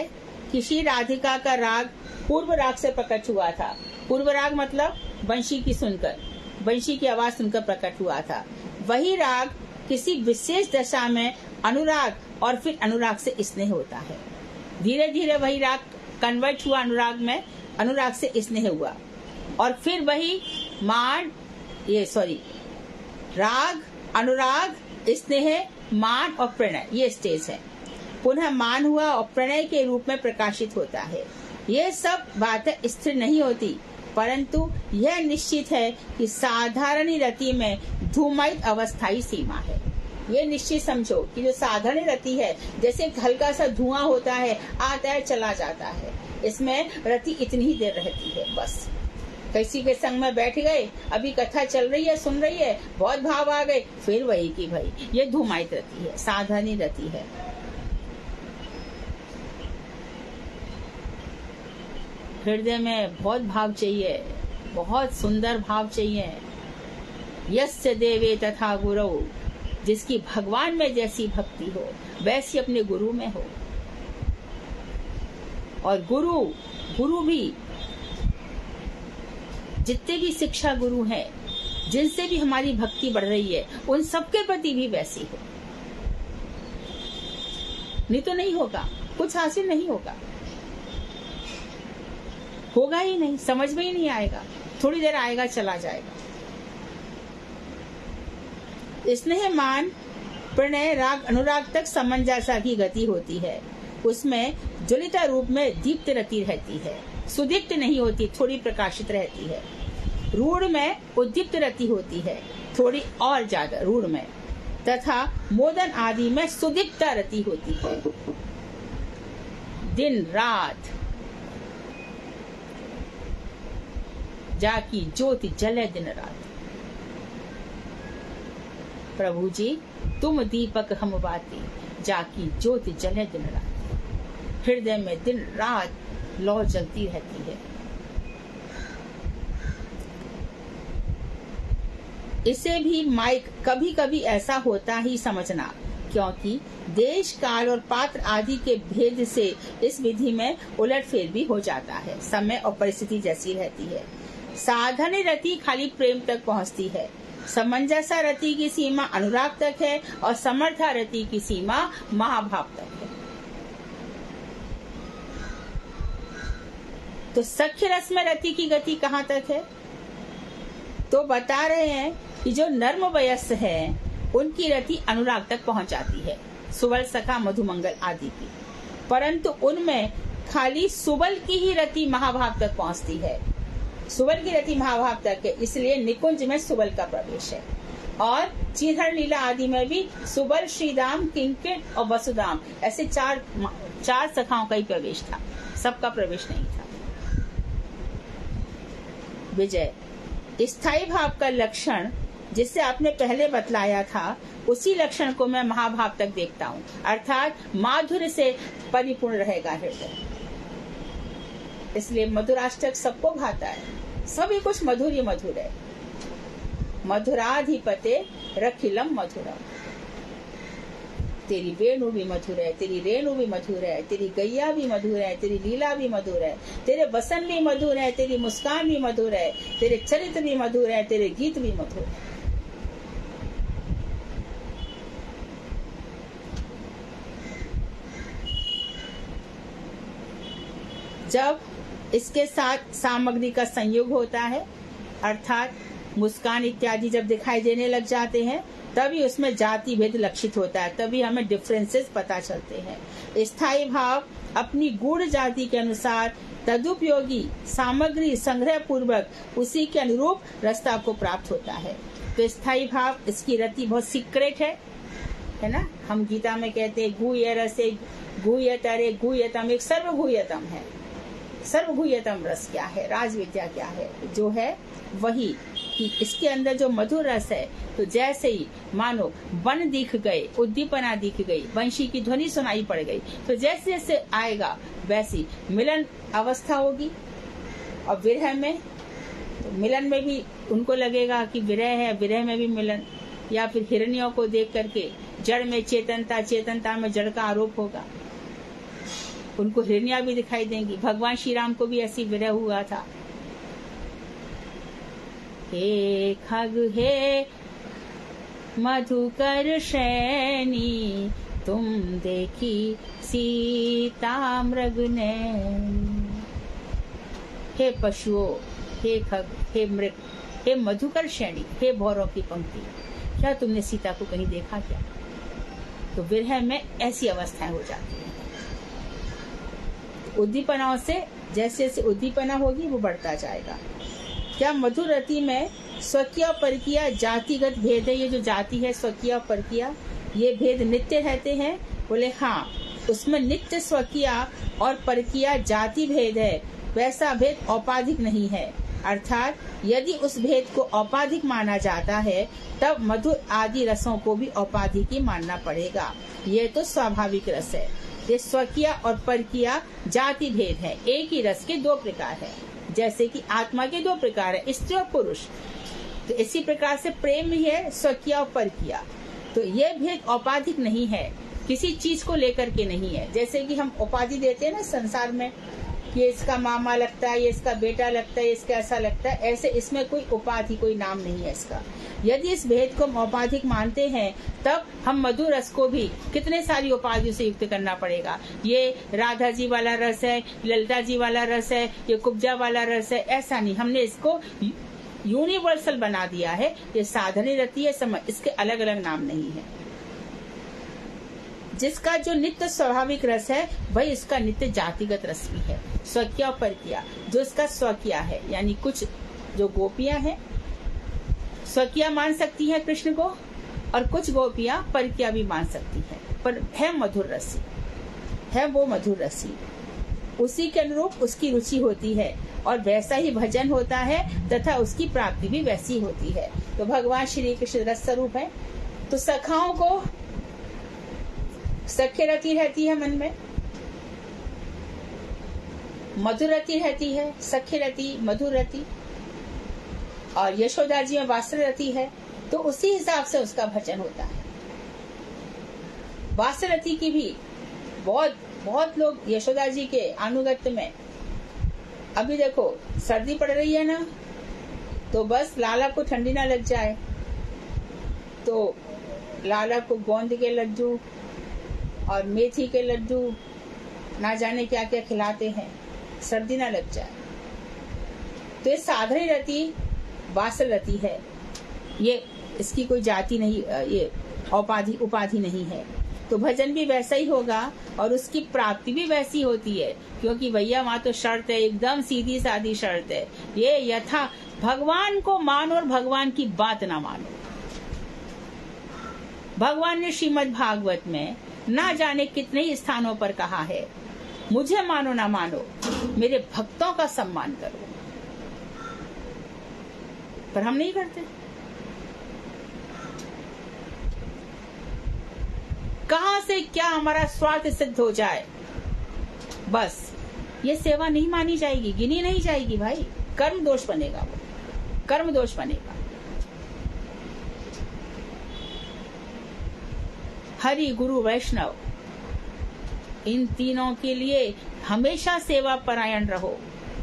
कि श्री राधिका का राग पूर्व राग से प्रकट हुआ था। पूर्व राग मतलब बंशी की सुनकर, बंशी की आवाज सुनकर प्रकट हुआ था। वही राग किसी विशेष दशा में अनुराग और फिर अनुराग से स्नेह होता है। धीरे धीरे वही राग कन्वर्ट हुआ अनुराग में, अनुराग से स्नेह हुआ, और फिर वही राग, अनुराग, स्नेह, मान और प्रणय, ये स्टेज है। पुनः मान हुआ और प्रणय के रूप में प्रकाशित होता है। ये सब बातें स्थिर नहीं होती, परंतु यह निश्चित है कि साधारण रति में धूमायित अवस्था ही सीमा है। ये निश्चित समझो कि जो साधारण रति है, जैसे हल्का सा धुआं होता है, आता है चला जाता है, इसमें रति इतनी ही देर रहती है बस। किसी के संग में बैठ गए, अभी कथा चल रही है, सुन रही है, बहुत भाव आ गए, फिर वही की भाई, ये धुमायित रति है, साधारण रति है। हृदय में बहुत भाव चाहिए, बहुत सुंदर भाव चाहिए। यस्य देवे तथा गुरु, जिसकी भगवान में जैसी भक्ति हो वैसी अपने गुरु में हो। और गुरु भी, जितने भी शिक्षा गुरु हैं, जिनसे भी हमारी भक्ति बढ़ रही है, उन सबके प्रति भी वैसी हो। नहीं तो नहीं होगा, कुछ हासिल नहीं होगा, होगा ही नहीं, समझ में ही नहीं आएगा, थोड़ी देर आएगा चला जाएगा। स्नेह मान प्रणय राग अनुराग तक समंजसा की गति होती है। उसमें ज्वलिता रूप में दीप्त रति रहती है, सुदीप्त नहीं होती, थोड़ी प्रकाशित रहती है। रूढ़ में उद्दीप्त रति होती है, थोड़ी और ज्यादा रूढ़ में, तथा मोदन आदि में सुदीप्ता रति होती है। दिन रात जाकी ज्योति जले दिन रात। प्रभु जी तुम दीपक हम बाती, जाकी ज्योति जले दिन रात। हृदय में दिन रात लौ जलती रहती है। इसे भी माइक कभी कभी ऐसा होता ही समझना, क्योंकि देश काल और पात्र आदि के भेद से इस विधि में उलटफेर भी हो जाता है, समय और परिस्थिति जैसी रहती है। साधन रति खाली प्रेम तक पहुंचती है, समंजसा रति की सीमा अनुराग तक है, और समर्था रति की सीमा महाभाव तक है। तो सख्य रस में रति की गति कहाँ तक है? तो बता रहे हैं कि जो नर्म वयस्क है उनकी रति अनुराग तक पहुंच जाती है, सुबल सखा मधुमंगल आदि की, परंतु उनमें खाली सुबल की ही रति महाभाव तक पहुंचती है। सुबल की रति महाभाव तक है, इसलिए निकुंज में सुबल का प्रवेश है। और चीधर लीला आदि में भी सुबल, श्रीदाम, किंकित और वसुदाम, ऐसे चार सखाओं का ही प्रवेश था, सबका प्रवेश नहीं था। विजय स्थायी भाव का लक्षण जिससे आपने पहले बतलाया था, उसी लक्षण को मैं महाभाव तक देखता हूँ, अर्थात माधुर्य से परिपूर्ण रहेगा हृदय। इसलिए मधुराष्टक सबको भाता है, सभी कुछ मधुर ही मधुर है। मधुराधिपते रखिलम मधुरम, तेरी वेणु भी मधुर है, तेरी रेणु भी मधुर है, तेरी गैया भी मधुर है, तेरी लीला भी मधुर है, तेरे वसन भी मधुर है, तेरी मुस्कान भी मधुर है, तेरे चरित्र भी मधुर है, तेरे गीत भी मधुर है। जब इसके साथ सामग्री का संयोग होता है, अर्थात मुस्कान इत्यादि जब दिखाई देने लग जाते हैं, तभी उसमें जाति भेद लक्षित होता है, तभी हमें डिफरेंसेस पता चलते हैं। स्थायी भाव अपनी गूढ़ जाति के अनुसार तदुपयोगी सामग्री संग्रह पूर्वक उसी के अनुरूप रास्ता को प्राप्त होता है। तो स्थायी भाव, इसकी रति बहुत सीक्रेट है ना। हम गीता में कहते हैं गुह्य रसे गुह्यतरे गुह्यतम, एक सर्वगुह्यतम है। सर्वगुह्यतम रस क्या है, राज विद्या क्या है, जो है वही कि इसके अंदर जो मधुर रस है, तो जैसे ही मानो वन दिख गए, उद्दीपना दिख गई, वंशी की ध्वनि सुनाई पड़ गई, तो जैसे जैसे आएगा वैसी मिलन अवस्था होगी। और विरह में, तो मिलन में भी उनको लगेगा कि विरह है, विरह में भी मिलन। या फिर हिरण्यों को देख करके जड़ में चेतनता, चेतनता में जड़ का आरोप होगा, उनको हिरण्या भी दिखाई देंगी। भगवान श्री राम को भी ऐसी विरह हुआ था। हे खग हे मधुकर शैनी, तुम देखी सीता मृग नैनी। हे पशुओं, हे खग, हे मृग, हे मधुकर शैनी, हे भौरों की पंक्ति, क्या तुमने सीता को कहीं देखा क्या? तो विरह में ऐसी अवस्थाएं हो जाती हैं। उद्दीपनाओं से जैसे जैसे उद्दीपना होगी वो बढ़ता जाएगा। क्या मधुर रति में स्वकीय और परकीय जातिगत भेद है। ये जो जाति है स्वकीय और परकीय, ये भेद नित्य रहते हैं। बोले हाँ, उसमें नित्य स्वकीय और परकीय जाति भेद है, वैसा भेद औपाधिक नहीं है। अर्थात यदि उस भेद को औपाधिक माना जाता है तब मधुर आदि रसों को भी औपाधिक ही मानना पड़ेगा। ये तो स्वाभाविक रस है। ये स्वकीय और परकीय जाति भेद है। एक ही रस के दो प्रकार है, जैसे कि आत्मा के दो प्रकार है, स्त्री और पुरुष। तो इसी प्रकार से प्रेम ही है स्वकीय और परकीय। तो ये भेद औपाधिक नहीं है, किसी चीज को लेकर के नहीं है। जैसे कि हम उपाधि देते हैं ना संसार में, ये इसका मामा लगता है, ये इसका बेटा लगता है, ये इसका ऐसा लगता है, ऐसे इसमें कोई उपाधि, कोई नाम नहीं है इसका। यदि इस भेद को हम औपाधिक मानते हैं तब हम मधुर रस को भी कितने सारी उपाधियों से युक्त करना पड़ेगा। ये राधा जी वाला रस है, ललिता जी वाला रस है, ये कुब्जा वाला रस है, ऐसा नहीं। हमने इसको यूनिवर्सल बना दिया है। ये साधनी रति है, समझ, इसके अलग अलग नाम नहीं है। जिसका जो नित्य स्वाभाविक रस है वही इसका नित्य जातिगत रस भी है। स्वकीय और परकीय, जो इसका स्वकीय है, यानी कुछ जो गोपियां हैं स्वकीय मान सकती हैं कृष्ण को, और कुछ गोपियां परकीय भी मान सकती हैं, पर है मधुर रसी, है वो मधुर रसी। उसी के अनुरूप उसकी रुचि होती है और वैसा ही भजन होता है तथा उसकी प्राप्ति भी वैसी होती है। तो भगवान श्री कृष्ण रस स्वरूप है। तो सखाओं को सख्य रति रहती है मन में, मधुर रति रहती है, सख्य रति, मधुर रति, और यशोदा जी में वात्सल्य रति है। तो उसी हिसाब से उसका भजन होता है। वात्सल्य रति की भी बहुत लोग यशोदा जी के अनुगत्य में, अभी देखो सर्दी पड़ रही है ना, तो बस लाला को ठंडी ना लग जाए तो लाला को गोंद के लड्डू और मेथी के लड्डू, ना जाने क्या क्या खिलाते हैं, सर्दी ना लग जाए। तो ये साधारण रति वात्सल्य रति है। ये इसकी कोई जाति नहीं, ये उपाधि नहीं है। तो भजन भी वैसा ही होगा और उसकी प्राप्ति भी वैसी होती है, क्योंकि भैया वहां तो शर्त है, एकदम सीधी सादी शर्त है। ये यथा भगवान को मानो और भगवान की बात ना मानो। भगवान ने श्रीमद् भागवत में ना जाने कितने ही स्थानों पर कहा है, मुझे मानो ना मानो, मेरे भक्तों का सम्मान करो। पर हम नहीं करते। कहां से क्या हमारा स्वार्थ सिद्ध हो जाए, बस ये सेवा नहीं मानी जाएगी, गिनी नहीं जाएगी भाई। कर्म दोष बनेगा, वो कर्म दोष बनेगा। हरि गुरु वैष्णव, इन तीनों के लिए हमेशा सेवा परायण रहो,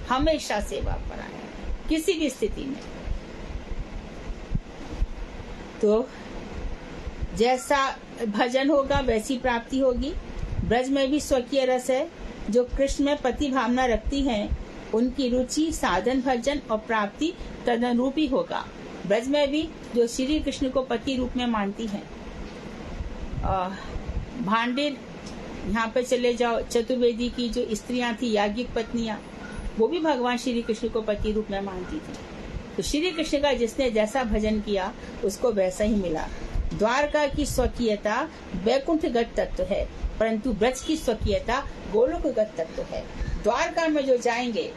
हमेशा सेवा परायण, किसी भी स्थिति में। तो जैसा भजन होगा वैसी प्राप्ति होगी। ब्रज में भी स्वकीय रस है। जो कृष्ण में पति भावना रखती हैं, उनकी रुचि साधन भजन और प्राप्ति तदनुरूपी होगा। ब्रज में भी जो श्री कृष्ण को पति रूप में मानती हैं, भांडेर यहाँ पे चले जाओ, चतुर्वेदी की जो स्त्रियां थी, याज्ञिक पत्नियां, वो भी भगवान श्री कृष्ण को पति रूप में मानती थी। तो श्री कृष्ण का जिसने जैसा भजन किया उसको वैसा ही मिला। द्वारका की स्वकीयता वैकुंठगत तत्व है, परंतु ब्रज की स्वकीयता गोलोकगत तत्व है। द्वारका में जो जाएंगे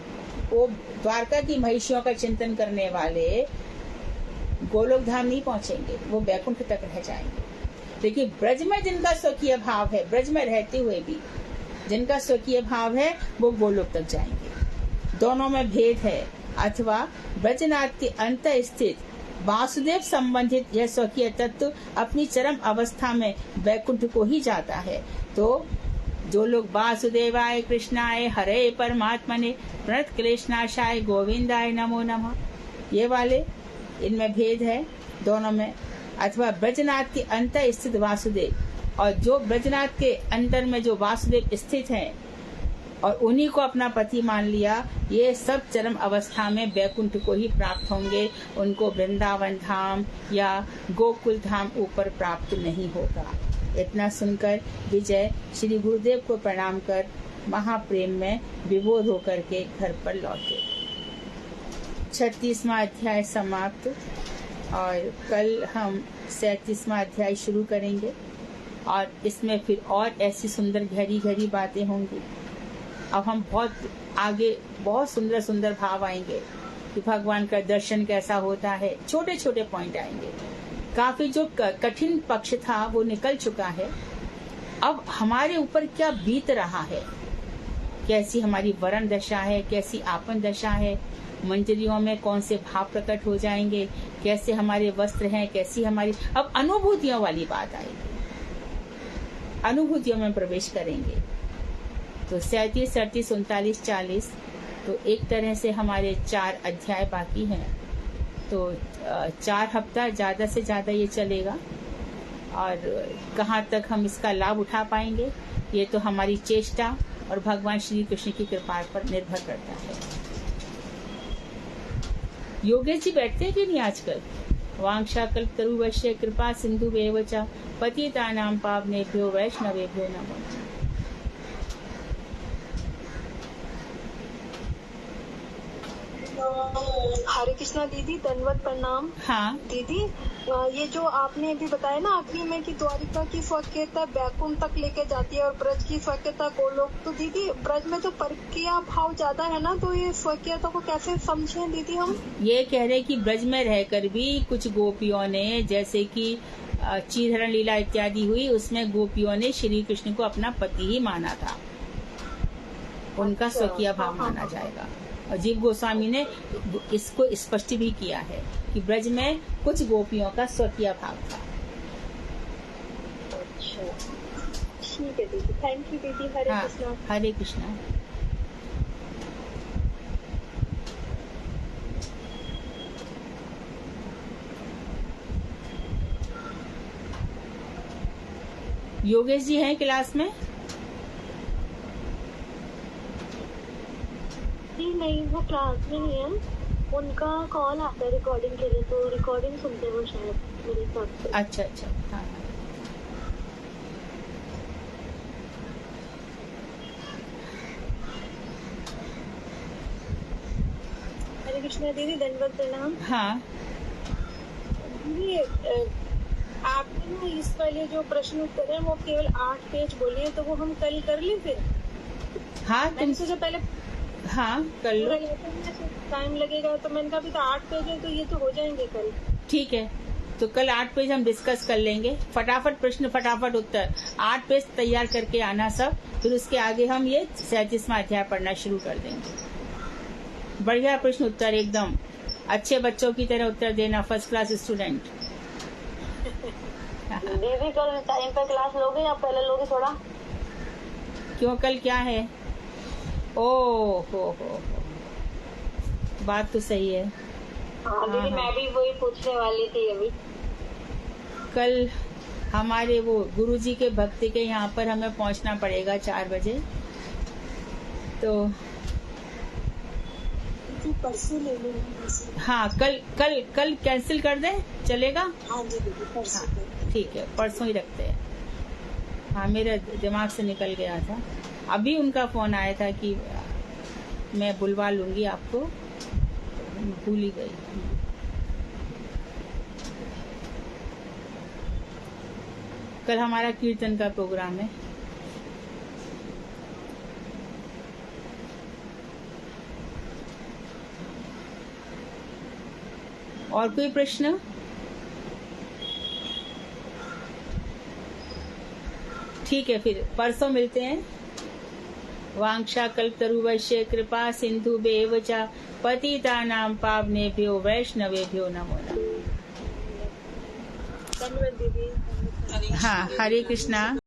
वो द्वारका की महिषियों का चिंतन करने वाले गोलोक धाम नहीं पहुंचेंगे, वो वैकुंठ तक रह जाएंगे। लेकिन ब्रज में जिनका स्वकीय भाव है, ब्रज में रहते हुए भी जिनका स्वकीय भाव है, वो गोलोक तक जाएंगे। दोनों में भेद है। अथवा ब्रजनाथ के अंत स्थित वासुदेव संबंधित यह स्वकीय तत्व अपनी चरम अवस्था में वैकुंठ को ही जाता है। तो जो लोग वासुदेवाय कृष्णाय हरे परमात्मने प्रणत क्लेशनाशाय गोविंदाय नमो नमः, ये वाले, इनमें भेद है दोनों में। अथवा ब्रजनाथ के अंत स्थित वासुदेव, और जो ब्रजनाथ के अंतर में जो वासुदेव स्थित हैं और उन्हीं को अपना पति मान लिया, ये सब चरम अवस्था में वैकुंठ को ही प्राप्त होंगे। उनको वृंदावन धाम या गोकुल धाम ऊपर प्राप्त नहीं होगा। इतना सुनकर विजय श्री गुरुदेव को प्रणाम कर महाप्रेम में विभोर होकर के घर पर लौटे। 36वां अध्याय समाप्त और कल हम 37वां अध्याय शुरू करेंगे और इसमें फिर और ऐसी सुंदर गहरी गहरी बातें होंगी। अब हम बहुत आगे बहुत सुंदर सुंदर भाव आएंगे कि भगवान का दर्शन कैसा होता है। छोटे छोटे पॉइंट आएंगे। काफी जो कठिन पक्ष था वो निकल चुका है। अब हमारे ऊपर क्या बीत रहा है, कैसी हमारी वरण दशा है, कैसी आपन दशा है, मंजरियों में कौन से भाव प्रकट हो जाएंगे, कैसे हमारे वस्त्र हैं, कैसी हमारी अब अनुभूतियों वाली बात आएगी। अनुभूतियों में प्रवेश करेंगे। तो 37, 38, 39, 40 तो एक तरह से हमारे 4 अध्याय बाकी हैं। तो 4 हफ्ता ज्यादा से ज्यादा ये चलेगा और कहाँ तक हम इसका लाभ उठा पाएंगे ये तो हमारी चेष्टा और भगवान श्री कृष्ण की कृपा पर निर्भर करता है। योगेश जी बैठते हैं कि नहीं आजकल? वांछा कल्पतरुवश्य कृपा सिंधु वेवचा पतितानां पावनेभ्यो वैष्णवेभ्यो नमः। हरे कृष्णा दीदी, दंडवत प्रणाम। हाँ दीदी, ये जो आपने अभी बताया ना आखिरी में कि द्वारिका की स्वकीयता बैकुंठ तक लेके जाती है और ब्रज की स्वकीयता गोलोक, तो दीदी ब्रज में तो परकीय भाव ज्यादा है ना, तो ये स्वकीयता को कैसे समझें दीदी हम? ये कह रहे कि ब्रज में रहकर भी कुछ गोपियों ने, जैसे कि चीरहरण लीला इत्यादि हुई, उसमें गोपियों ने श्री कृष्ण को अपना पति ही माना था, उनका स्वकीय भाव माना जाएगा। और जीव गोस्वामी ने इसको स्पष्ट भी किया है कि ब्रज में कुछ गोपियों का स्वकीय भाव था। अच्छा, ठीक है दीदी, थैंक यू दीदी। हरे कृष्णा। हरे कृष्णा। योगेश जी हैं क्लास में? नहीं, वो क्लास में नहीं है, उनका कॉल आता है रिकॉर्डिंग के लिए, तो रिकॉर्डिंग सुनते हैं वो शायद मेरे हिसाब से। अच्छा अच्छा, हाँ। हरे कृष्णा दीदी, दंडवत प्रणाम। हाँ दीदी, आपने ना इस वाले जो प्रश्न उत्तर है वो केवल 8 पेज बोले हैं, तो वो हम कल कर लें फिर? हाँ, मैंने सोचा पहले हाँ कर लो। टाइम लगेगा, तो मैंने कहा अभी तो 8 पेज है, तो ये तो हो जाएंगे कल। ठीक है, तो कल 8 पेज हम डिस्कस कर लेंगे। फटाफट प्रश्न, फटाफट उत्तर, 8 पेज तैयार करके आना सब। फिर उसके आगे हम ये 37वां अध्याय पढ़ना शुरू कर देंगे। बढ़िया प्रश्न उत्तर, एकदम अच्छे बच्चों की तरह उत्तर देना, फर्स्ट क्लास स्टूडेंट। दीदी, कल टाइम पे क्लास लोगे या पहले लोगे थोड़ा? क्यों, कल क्या है? हो, बात तो सही है। हाँ दीदी, मैं भी वही पूछने वाली थी अभी। कल हमारे वो गुरुजी के भक्ति के यहाँ पर हमें पहुँचना पड़ेगा 4 बजे। तो परसों ले लूंगी। हाँ, कल कैंसिल कर दें, चलेगा? हाँ जी दीदी, परसों। हाँ, ठीक है, परसों ही रखते हैं। हाँ, मेरे दिमाग से निकल गया था। अभी उनका फोन आया था कि मैं बुलवा लूंगी आपको, भूल ही गई। कल हमारा कीर्तन का प्रोग्राम है। और कोई प्रश्न? ठीक है, फिर परसों मिलते हैं। वांछा कल्पतरुवश्य कृपा सिंधुभ्येव च पतितानां पावनेभ्यो वैष्णवेभ्यो नमो नमः। धन्यवाद दीदी। हाँ, हरे कृष्णा।